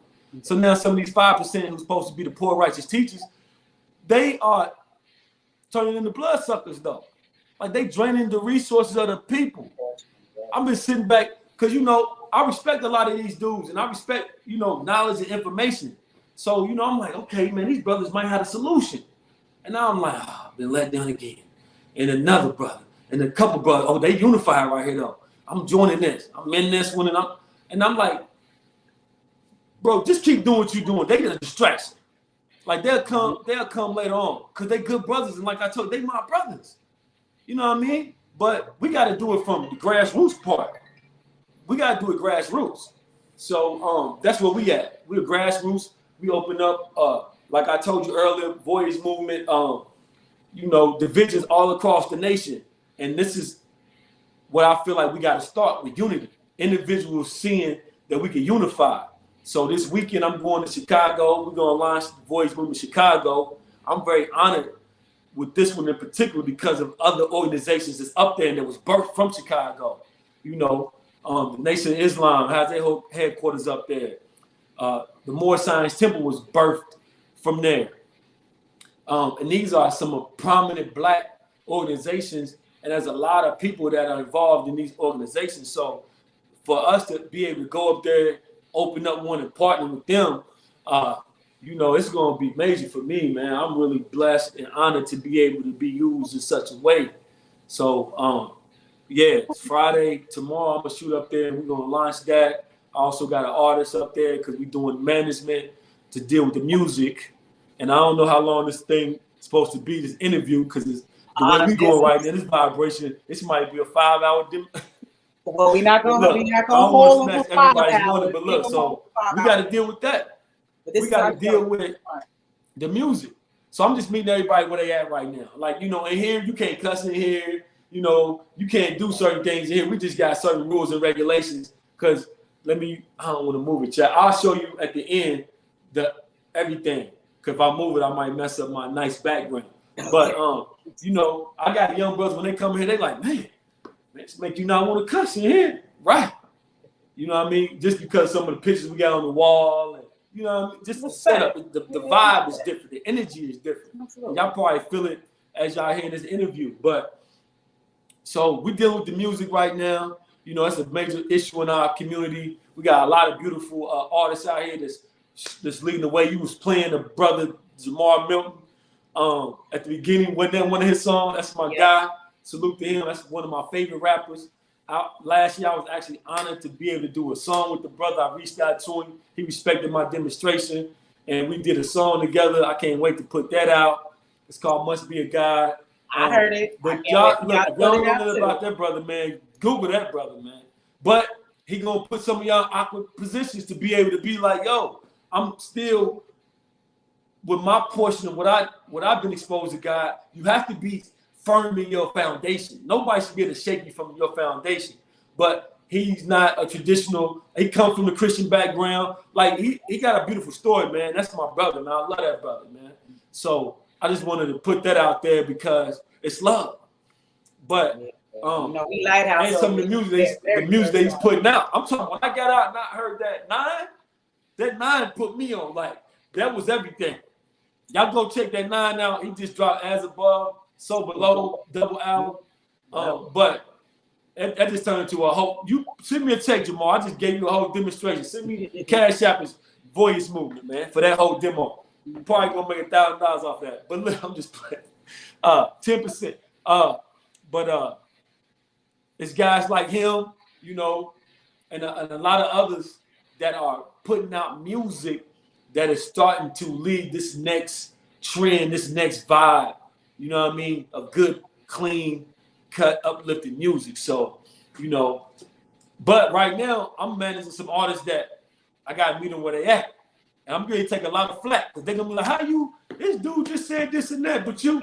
So now some of these 5% who's supposed to be the poor, righteous teachers, they are turning into blood suckers though. Like, they draining the resources of the people. I've been sitting back because I respect a lot of these dudes and I respect knowledge and information. So I'm like, okay, man, these brothers might have a solution. And now I'm like, I've been let down again. And another brother and a couple brothers, they Unifying right here though. I'm joining this. I'm in this one and I'm like, bro, just keep doing what you're doing. They get a distraction. Like, they'll come later on because they good brothers. And like I told you, they my brothers. You know what I mean? But we got to do it from the grassroots part. We got to do it grassroots. So that's where we at. We're grassroots. We open up, like I told you earlier, Voyage Movement, divisions all across the nation. And this is what I feel like we got to start with: unity. Individuals seeing that we can unify. So this weekend, I'm going to Chicago. We're going to launch Voyage Movement Chicago. I'm very honored with this one in particular because of other organizations that's up there and that was birthed from Chicago. The Nation of Islam has their whole headquarters up there. The Moore Science Temple was birthed from there. And these are some prominent Black organizations, and there's a lot of people that are involved in these organizations. So for us to be able to go up there, open up one and partner with them, it's going to be major for me, man. I'm really blessed and honored to be able to be used in such a way. So, it's Friday. Tomorrow I'm going to shoot up there and we're going to launch that. I also got an artist up there because we're doing management to deal with the music. And I don't know how long this thing is supposed to be, this interview, because the way we going right now, this vibration, this might be a 5-hour Well, we're not going to hold them for 5 hours. But look, so we got to deal with that. We got to deal with the music. So I'm just meeting everybody where they at right now. Like, in here, you can't cuss in here. you know, you can't do certain things here. We just got certain rules and regulations. Because I don't want to move it, chat. I'll show you at the end everything. Because if I move it, I might mess up my nice background. But, you know, I got young brothers, when they come here, they like, man, this make you not want to cuss in here. Right. You know what I mean? Just because some of the pictures we got on the wall, and you know what I mean? Just the setup, the vibe is different. The energy is different. Y'all probably feel it as y'all hear this interview. But so we're dealing with the music right now. You know, it's a major issue in our community. We got a lot of beautiful artists out here that's leading the way. You was playing the brother Jamar Milton at the beginning. Wasn't that one of his songs? That's my guy. Salute to him. That's one of my favorite rappers. Last year, I was actually honored to be able to do a song with the brother. I reached out to him. He respected my demonstration, and we did a song together. I can't wait to put that out. It's called Must Be a God. I heard it. But y'all know nothing about that brother, man. Google that brother, man. But he gonna put some of y'all awkward positions to be able to be like, yo, I'm still with my portion of what I've been exposed to God. You have to be firm in your foundation. Nobody should be able to shake you from your foundation. But he's not a traditional. He comes from a Christian background. Like he got a beautiful story, man. That's my brother, man. I love that brother, man. So I just wanted to put that out there because it's love. But you know, we Lighthouse. And some of the music that he's putting out. I'm talking. When I got out and I heard that 9 put me on. Like that was everything. Y'all go check that 9 out. He just dropped As Above, So Below, double album. But that just turned into a whole. You send me a text, Jamal. I just gave you a whole demonstration. Send me Cash App's Voyage Movement, man, for that whole demo. You probably gonna make $1,000 off that. But look, I'm just playing. 10%. But it's guys like him, you know, and a lot of others that are putting out music that is starting to lead this next trend, this next vibe. You know what I mean? A good, clean, cut, uplifting music. So, you know, but right now I'm managing some artists that I got to meet them where they at. And I'm going to take a lot of flack because they're going to be like, this dude just said this and that, but you,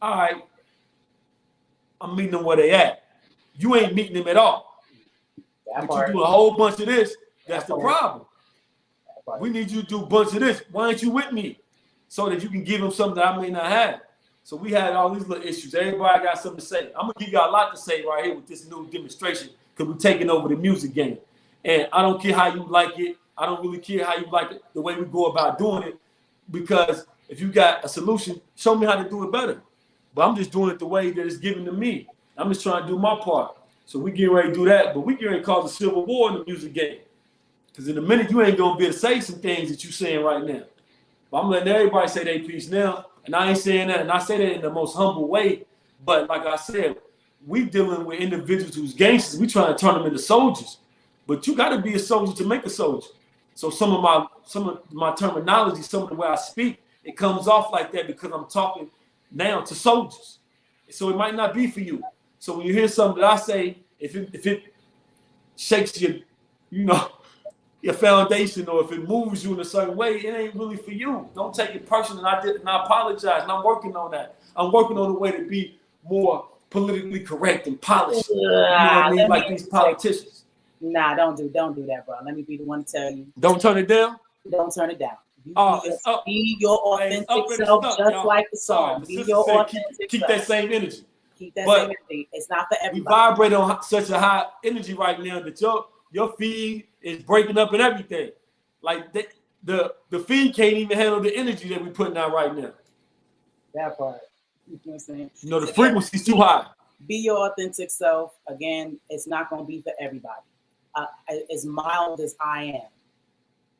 all right, I'm meeting them where they at. You ain't meeting them at all. But you do a whole bunch of this, that's the problem. We need you to do a bunch of this. Why ain't you with me? So that you can give them something that I may not have. So we had all these little issues. Everybody got something to say. I'm going to give y'all a lot to say right here with this new demonstration because we're taking over the music game. And I don't care how you like it. I don't really care how you like it, the way we go about doing it. Because if you got a solution, show me how to do it better. But I'm just doing it the way that it's given to me. I'm just trying to do my part. So we getting ready to do that. But we getting ready to cause a civil war in the music game. Because in a minute, you ain't going to be able to say some things that you're saying right now. But I'm letting everybody say their piece now. And I ain't saying that. And I say that in the most humble way. But like I said, we dealing with individuals who's gangsters. We trying to turn them into soldiers. But you got to be a soldier to make a soldier. So some of my terminology, some of the way I speak, it comes off like that because I'm talking now to soldiers. So it might not be for you. So when you hear something that I say, if it shakes your foundation, or if it moves you in a certain way, it ain't really for you. Don't take it personal. And I apologize. And I'm working on that. I'm working on a way to be more politically correct and polished. You know what I mean? Like these politicians. Nah, don't do that, bro. Let me be the one to tell you. Don't turn it down. Don't turn it down. Be your authentic self, just y'all. Like the song. Be your authentic keep that same energy. Keep that same energy. It's not for everybody. We vibrate on such a high energy right now that your feed is breaking up and everything. Like the feed can't even handle the energy that we're putting out right now. That part. You know what I'm saying? You know, the frequency's too high. Be your authentic self. Again, it's not going to be for everybody. As mild as I am,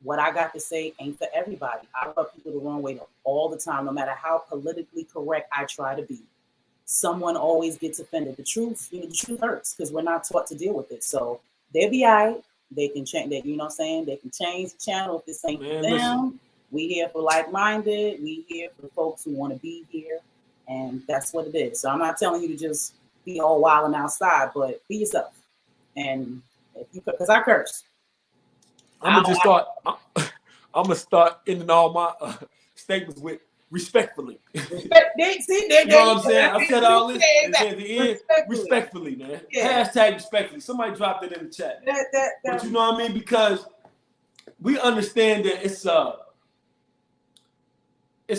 what I got to say ain't for everybody. I rub people the wrong way all the time, no matter how politically correct I try to be. Someone always gets offended. The truth hurts because we're not taught to deal with it. So they'll be all right. They can change that, you know what I'm saying? They can change the channel if this ain't for them. Listen. We here for like-minded. We here for folks who want to be here. And that's what it is. So I'm not telling you to just be all wild and outside, but be yourself. And if you, because I curse. I'm gonna start ending all my statements with respectfully. See, You know what I'm saying? I said all this and that. at the end, respectfully, man. Yeah. Hashtag respectfully. Somebody dropped it in the chat. But you know what I mean? Because we understand that it's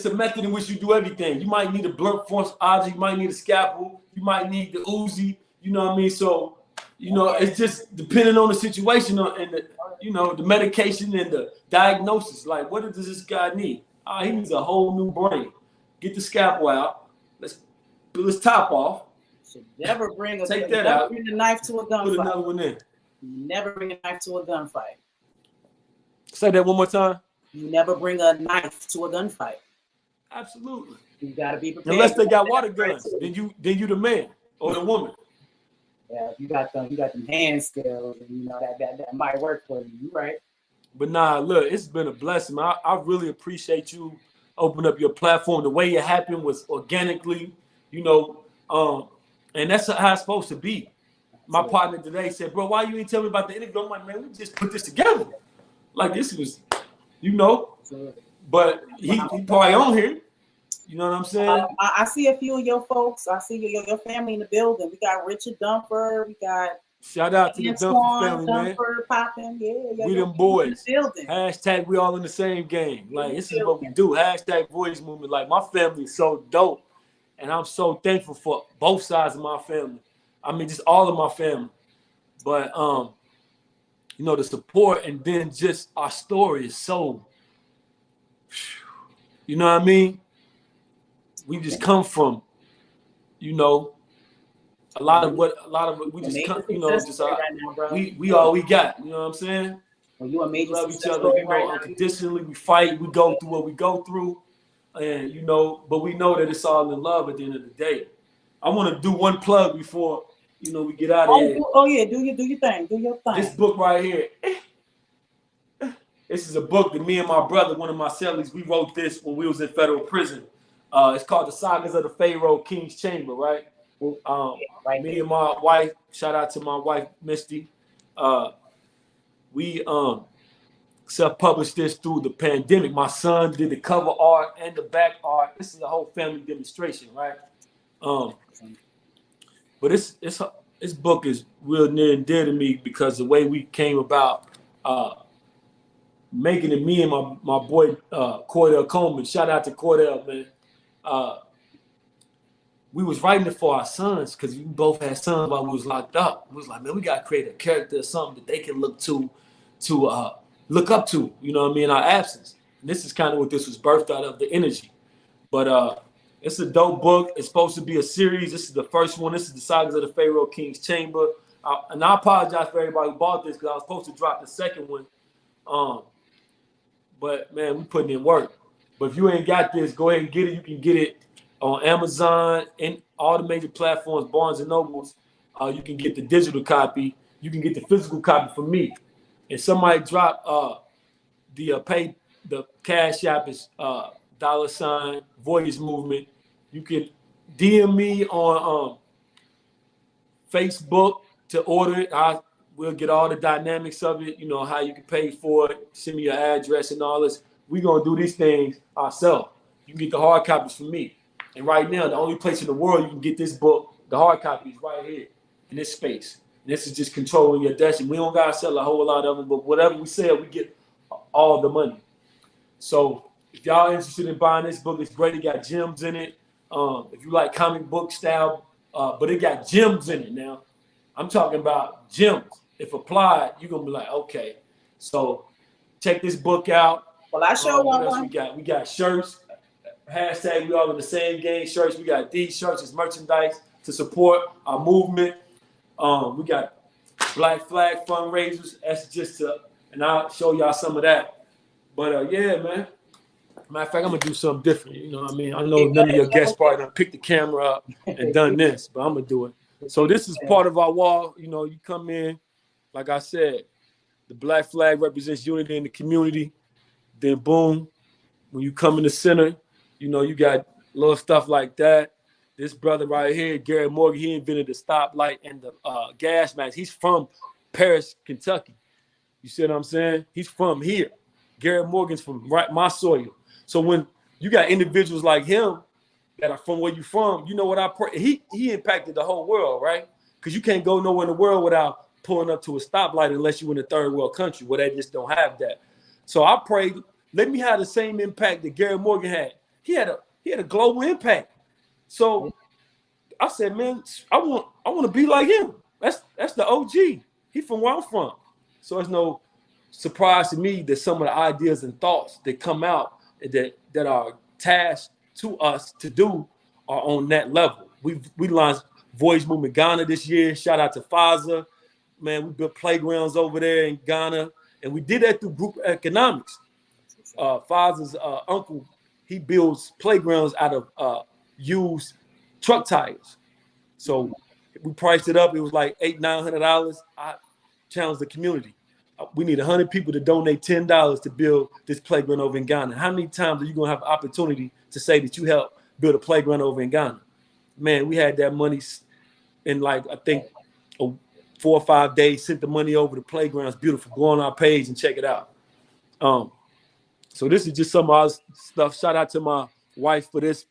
a method in which you do everything. You might need a blunt force object, you might need a scalpel, you might need the Uzi, you know what I mean? So, you know, it's just depending on the situation and the, you know, the medication and the diagnosis. Like, what does this guy need? He needs a whole new brain. Get the scalpel out. Let's peel his top off. Should never bring a Take that out. Bring a knife to a gunfight. Put another one in. You never bring a knife to a gunfight. Say that one more time. You never bring a knife to a gunfight. Absolutely. You gotta be prepared. Unless they got water guns, then you the man or the woman. Yeah, you got them hand skills, and you know that might work for you. You right. But nah, look, it's been a blessing. I really appreciate you opening up your platform. The way it happened was organically, you know, and that's how it's supposed to be. My partner today said, bro, why you ain't tell me about the interview? I'm like, man, we just put this together. Like, this was, you know, but he probably on here. You know what I'm saying? I see a few of your folks. I see your family in the building. We got Richard Dumphord. We got shout out to the Dumphord family, man. Popping. Yeah, we them boys. Building. Hashtag we all in the same game. Like, this is what we do. Hashtag Voyage Movement. Like, my family is so dope. And I'm so thankful for both sides of my family. I mean, just all of my family. But, you know, the support and then just our story is so, you know what I mean? We just come from, you know, a lot of it, we just come, you know, just we all we got, you know what I'm saying? Well, you amazing. We love each other, you know, unconditionally. We fight, we go through what we go through, and you know, but we know that it's all in love at the end of the day. I want to do one plug before, you know, we get out of here. Oh yeah, do your thing, do your thing. This book right here. This is a book that me and my brother, one of my cellies, we wrote this when we was in federal prison. It's called The Sagas of the Pharaoh King's Chamber, right? Me and my wife, shout out to my wife, Misty. We self-published this through the pandemic. My son did the cover art and the back art. This is a whole family demonstration, right? But this book is real near and dear to me because the way we came about making it, me and my boy Cordell Coleman. Shout out to Cordell, man. We was writing it for our sons because we both had sons while we was locked up. We was like, man, we gotta create a character or something that they can look up to, you know what I mean, in our absence. And this is kind of what this was birthed out of, the energy. But it's a dope book. It's supposed to be a series. This is the first one. This is The Sagas of the Pharaoh King's Chamber. And I apologize for everybody who bought this because I was supposed to drop the second one. But man, we putting in work. But if you ain't got this, go ahead and get it. You can get it on Amazon and all the major platforms, Barnes and Nobles. You can get the digital copy. You can get the physical copy from me. And somebody drop the Cash App is $ Voyage Movement. You can DM me on Facebook to order it. We'll get all the dynamics of it, you know, how you can pay for it, send me your address and all this. We're going to do these things ourselves. You can get the hard copies from me. And right now, the only place in the world you can get this book, the hard copy, is right here in this space. And this is just controlling your destiny. We don't got to sell a whole lot of them, but whatever we sell, we get all the money. So if y'all interested in buying this book, it's great. It got gems in it. If you like comic book style, but it got gems in it now. I'm talking about gems. If applied, you're going to be like, okay. So check this book out. Well, I show what else we got? We got shirts. Hashtag we all in the same game shirts. We got these shirts as merchandise to support our movement. We got Black Flag fundraisers. That's just and I'll show y'all some of that. But yeah, man. Matter of fact, I'm gonna do something different. You know what I mean? I know none of your guests probably done picked the camera up and done this, but I'm gonna do it. So this is part of our wall. You know, you come in, like I said, the Black Flag represents unity in the community. Then boom, when you come in the center, you know, you got little stuff like that. This brother right here, Gary Morgan, he invented the stoplight and the gas mask. He's from Paris, Kentucky. You see what I'm saying? He's from here. Gary Morgan's from my soil. So when you got individuals like him that are from where you from. You know what I pray? He impacted the whole world, right? Because you can't go nowhere in the world without pulling up to a stoplight unless you're in a third world country where they just don't have that. So I prayed, let me have the same impact that Gary Morgan had. He had a global impact. So I said, man, I want to be like him. That's the OG. He from where I'm from. So it's no surprise to me that some of the ideas and thoughts that come out that are tasked to us to do are on that level. We launched Voyage Movement Ghana this year. Shout out to Faza. Man, we built playgrounds over there in Ghana, and we did that through group economics. Faza's uncle, he builds playgrounds out of used truck tires. So we priced it up. It was like $800-900. I challenged the community. We need 100 people to donate $10 to build this playground over in Ghana. How many times are you going to have the opportunity to say that you helped build a playground over in Ghana? Man, we had that money in like, I think, 4 or 5 days, sent the money over. The playground's beautiful. Go on our page and check it out. So this is just some of our stuff. Shout out to my wife for this.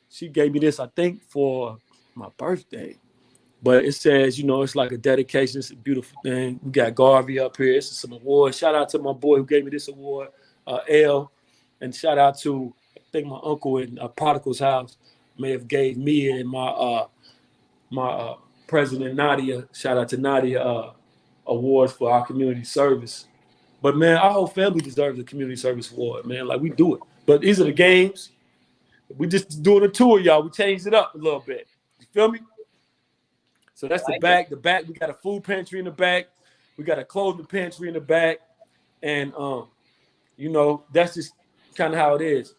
She gave me this, I think, for my birthday. But it says, you know, it's like a dedication. It's a beautiful thing. We got Garvey up here. This is some awards. Shout out to my boy who gave me this award, L. And shout out to, I think, my uncle in Prodigal's house may have gave me and my president, Nadia. Shout out to Nadia, awards for our community service. But, man, our whole family deserves a community service award, man. Like, we do it. But these are the games. We just doing a tour, y'all. We changed it up a little bit. You feel me? So that's the back. The back, we got a food pantry in the back. We got a clothing pantry in the back. And, you know, that's just kind of how it is.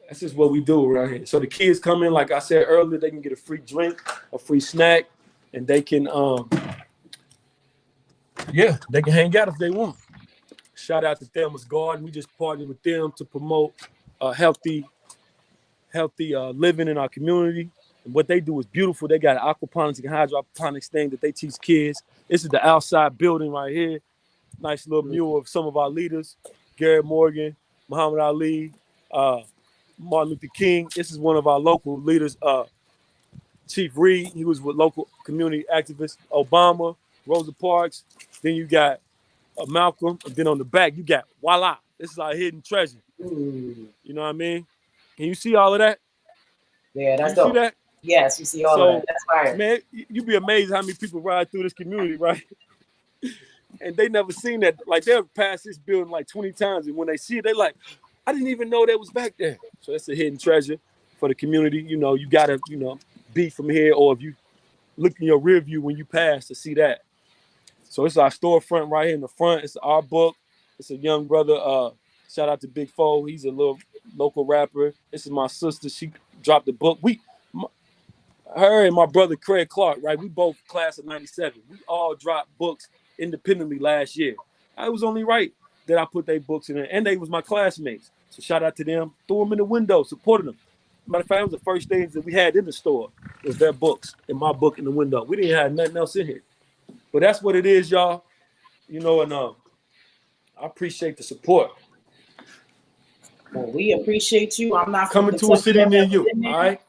That's just what we do around here. So the kids come in, like I said earlier, they can get a free drink, a free snack, and they can, they can hang out if they want. Shout out to Thelma's Garden. We just partnered with them to promote healthy living in our community. And what they do is beautiful. They got an aquaponics and hydroponics thing that they teach kids. This is the outside building right here. Nice little mural of some of our leaders. Gary Morgan, Muhammad Ali, Martin Luther King. This is one of our local leaders, Chief Reed. He was with local community activists. Obama, Rosa Parks. Then you got Malcolm. And then on the back, you got voila. This is our hidden treasure. You know what I mean? Can you see all of that? Yeah, that's dope. See that? Yes, you see all of that. That's fire. Man, you'd be amazed how many people ride through this community, right? And they never seen that. Like, they've passed this building like 20 times. And when they see it, they like, I didn't even know that was back there. So that's a hidden treasure for the community. You know, you got to, you know, be from here, or if you look in your rear view when you pass to see that. So it's our storefront right here in the front. It's our book. It's a young brother. Shout out to Big Foe. He's a little local rapper. This is my sister. She dropped the book. Her and my brother Craig Clark, right? We both class of 97. We all dropped books independently last year. I was only right that I put their books in there, and they was my classmates. So shout out to them. Threw them in the window, supported them. Matter of fact, it was the first things that we had in the store was their books and my book in the window. We didn't have nothing else in here. But that's what it is, y'all. You know, and I appreciate the support. Well, we appreciate you. I'm not coming to a city near you, all right?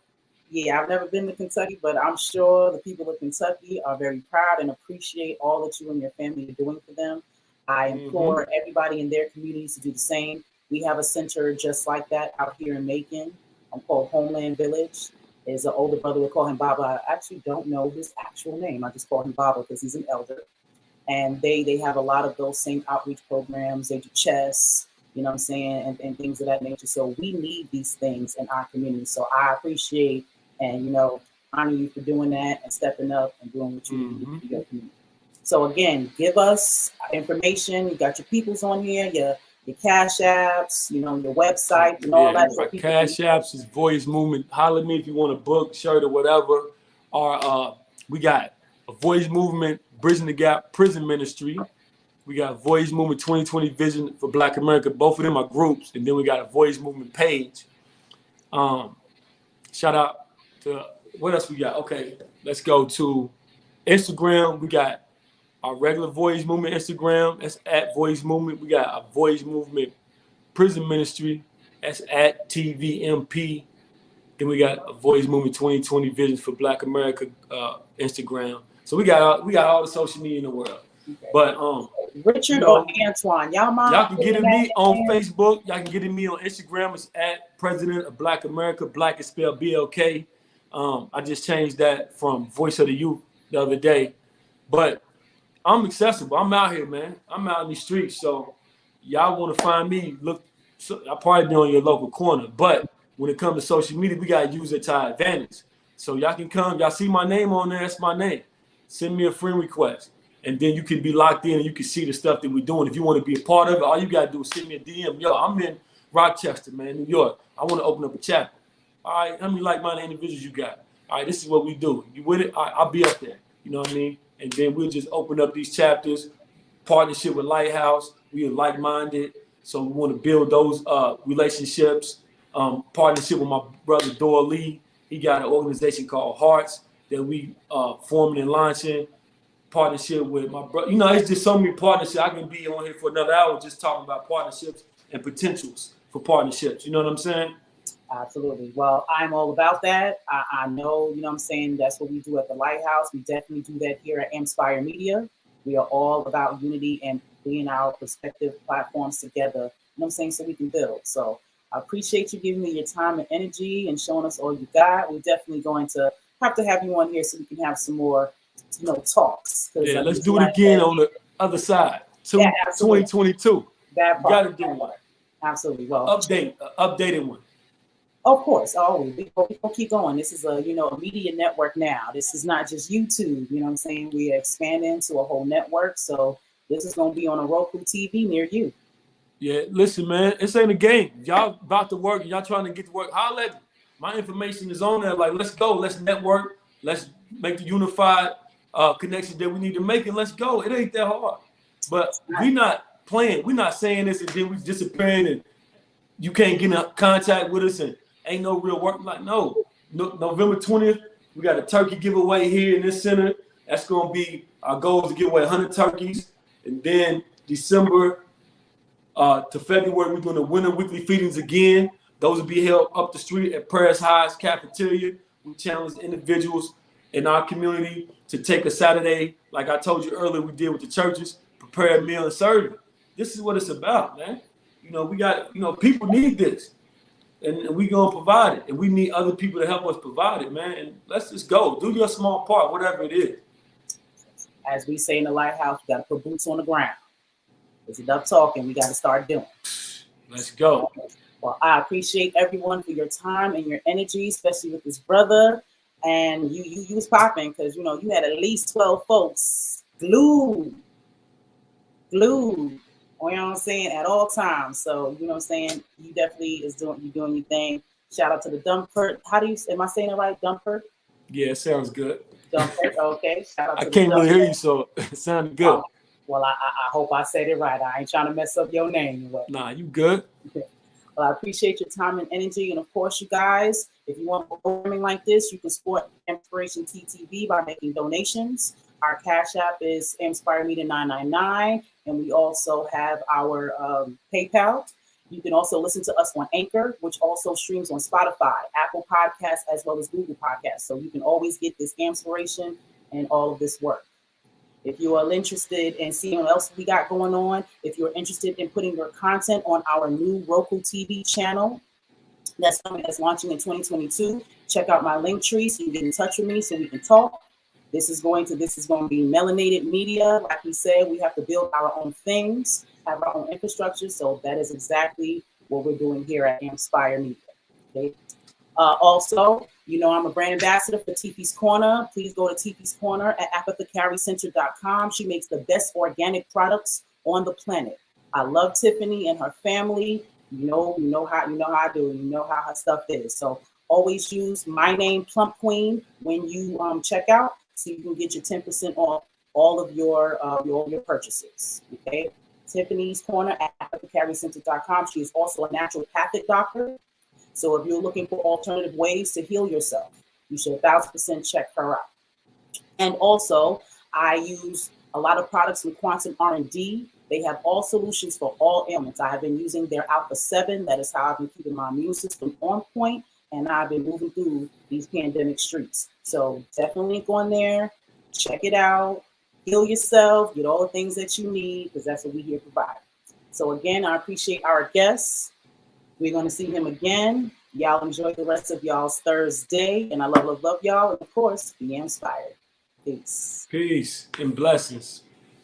Yeah, I've never been to Kentucky, but I'm sure the people of Kentucky are very proud and appreciate all that you and your family are doing for them. I implore everybody in their communities to do the same. We have a center just like that out here in Macon. Called Homeland Village. There's an older brother, we call him Baba. I actually don't know his actual name. I just call him Baba because he's an elder. And they have a lot of those same outreach programs. They do chess, you know what I'm saying, and things of that nature. So we need these things in our community. So I appreciate and, you know, honor you for doing that and stepping up and doing what you do for your community. So again, give us information. You got your peoples on here, your cash apps, you know, your website and all that. Our cash apps is Voyage Movement. Holler at me if you want a book, shirt, or whatever. Or we got a Voyage Movement Bridging the Gap Prison Ministry. We got Voyage Movement 2020 Vision for Black America. Both of them are groups. And then we got a Voyage Movement page. Shout out to, what else we got? Okay, let's go to Instagram. We got our regular Voyage Movement Instagram. That's at Voyage Movement. We got a Voyage Movement Prison Ministry. That's at TVMP. Then we got a Voyage Movement 2020 Visions for Black America Instagram. So we got all the social media in the world. Okay. But Richard or Antoine, y'all can get at me on Facebook. Y'all can get at me on Instagram. It's at President of Black America. Black is spelled BLK. I just changed that from Voice of the Youth the other day. But I'm accessible. I'm out here, man. I'm out in these streets. So y'all want to find me, look, I'll probably be on your local corner. But when it comes to social media, we got to use it to our advantage. So y'all can come. Y'all see my name on there. That's my name. Send me a friend request. And then you can be locked in and you can see the stuff that we're doing. If you want to be a part of it, all you got to do is send me a DM. Yo, I'm in Rochester, man, New York. I want to open up a chapter. All right, how many like-minded individuals you got? All right, this is what we do. You with it? All right, I'll be up there. You know what I mean? And then we'll just open up these chapters, partnership with Lighthouse. We are like-minded, so we want to build those relationships. Partnership with my brother Dor Lee. He got an organization called Hearts that we forming and launching. Partnership with my brother. You know, it's just so many partnerships. I can be on here for another hour just talking about partnerships and potentials for partnerships. You know what I'm saying? Absolutely. Well, I'm all about that. I know, you know what I'm saying, that's what we do at the Lighthouse. We definitely do that here at Inspire Media. We are all about unity and being our respective platforms together, you know what I'm saying, so we can build. So I appreciate you giving me your time and energy and showing us all you got. We're definitely going to have you on here so we can have some more, you know, talks. Yeah, let's do it again on the other side. 2022. That part. Got to do one. Absolutely. Well, updated one. Of course, always. We'll keep going. This is a media network now. This is not just YouTube. You know what I'm saying? We are expanding to a whole network. So this is going to be on a Roku TV near you. Yeah, listen, man, this ain't a game. Y'all about to work and y'all trying to get to work. Holla at me. My information is on there. Like, let's go. Let's network. Let's make the unified connection that we need to make, and let's go. It ain't that hard. But we not playing. We're not saying this and then we disappearing and you can't get in contact with us and ain't no real work. Like, no. November 20th, we got a turkey giveaway here in this center. That's going to be our goal is to give away 100 turkeys. And then December to February, we're doing the winter weekly feedings again. Those will be held up the street at Paris High's cafeteria. We challenge individuals in our community to take a Saturday, like I told you earlier, we did with the churches, prepare a meal and serve it. This is what it's about, man. You know, we got, people need this. And we're going to provide it. And we need other people to help us provide it, man. And let's just go. Do your small part, whatever it is. As we say in the Lighthouse, we got to put boots on the ground. It's enough talking. We got to start doing. Let's go. Well, I appreciate everyone for your time and your energy, especially with this brother. And you was popping because, you had at least 12 folks glued. You know what I'm saying, at all times. So, you know what I'm saying, you definitely doing your thing. Shout out to the Dumphord. Am I saying it right, Dumphord? Yeah, it sounds good. Dumphord, okay. Shout out to I can't really hear you, so it sounded good. Well, I hope I said it right. I ain't trying to mess up your name. Nah, you good. Okay. Well, I appreciate your time and energy. And of course, you guys, if you want programming like this, you can support AMPspirationTTV by making donations. Our Cash App is AMPspireMedia999. And we also have our PayPal. You can also listen to us on Anchor, which also streams on Spotify, Apple Podcasts, as well as Google Podcasts. So you can always get this inspiration and all of this work. If you are interested in seeing what else we got going on, if you're interested in putting your content on our new Roku TV channel that's launching in 2022, check out my link tree so you can get in touch with me so we can talk. This is going to be Melanated Media. Like we said, we have to build our own things, have our own infrastructure. So that is exactly what we're doing here at Inspire Media. Okay. Also, I'm a brand ambassador for Tiffy's Corner. Please go to Tiffy's Corner at apothecarycenter.com. She makes the best organic products on the planet. I love Tiffany and her family. You know how I do. You know how her stuff is. So always use my name, Plump Queen, when you check out, so you can get your 10% off all of your purchases. Okay, Tiffany's Corner at apothecarycenter.com. She is also a naturopathic doctor. So if you're looking for alternative ways to heal yourself, you should 1,000% check her out. And also, I use a lot of products from Quantum R&D. They have all solutions for all ailments. I have been using their Alpha 7. That is how I've been keeping my immune system on point, and I've been moving through these pandemic streets. So definitely go in there, check it out, heal yourself, get all the things that you need, because that's what we here to provide. So again, I appreciate our guests. We're going to see him again. Y'all enjoy the rest of y'all's Thursday, and I love y'all. And of course, be inspired. Peace. Peace and blessings.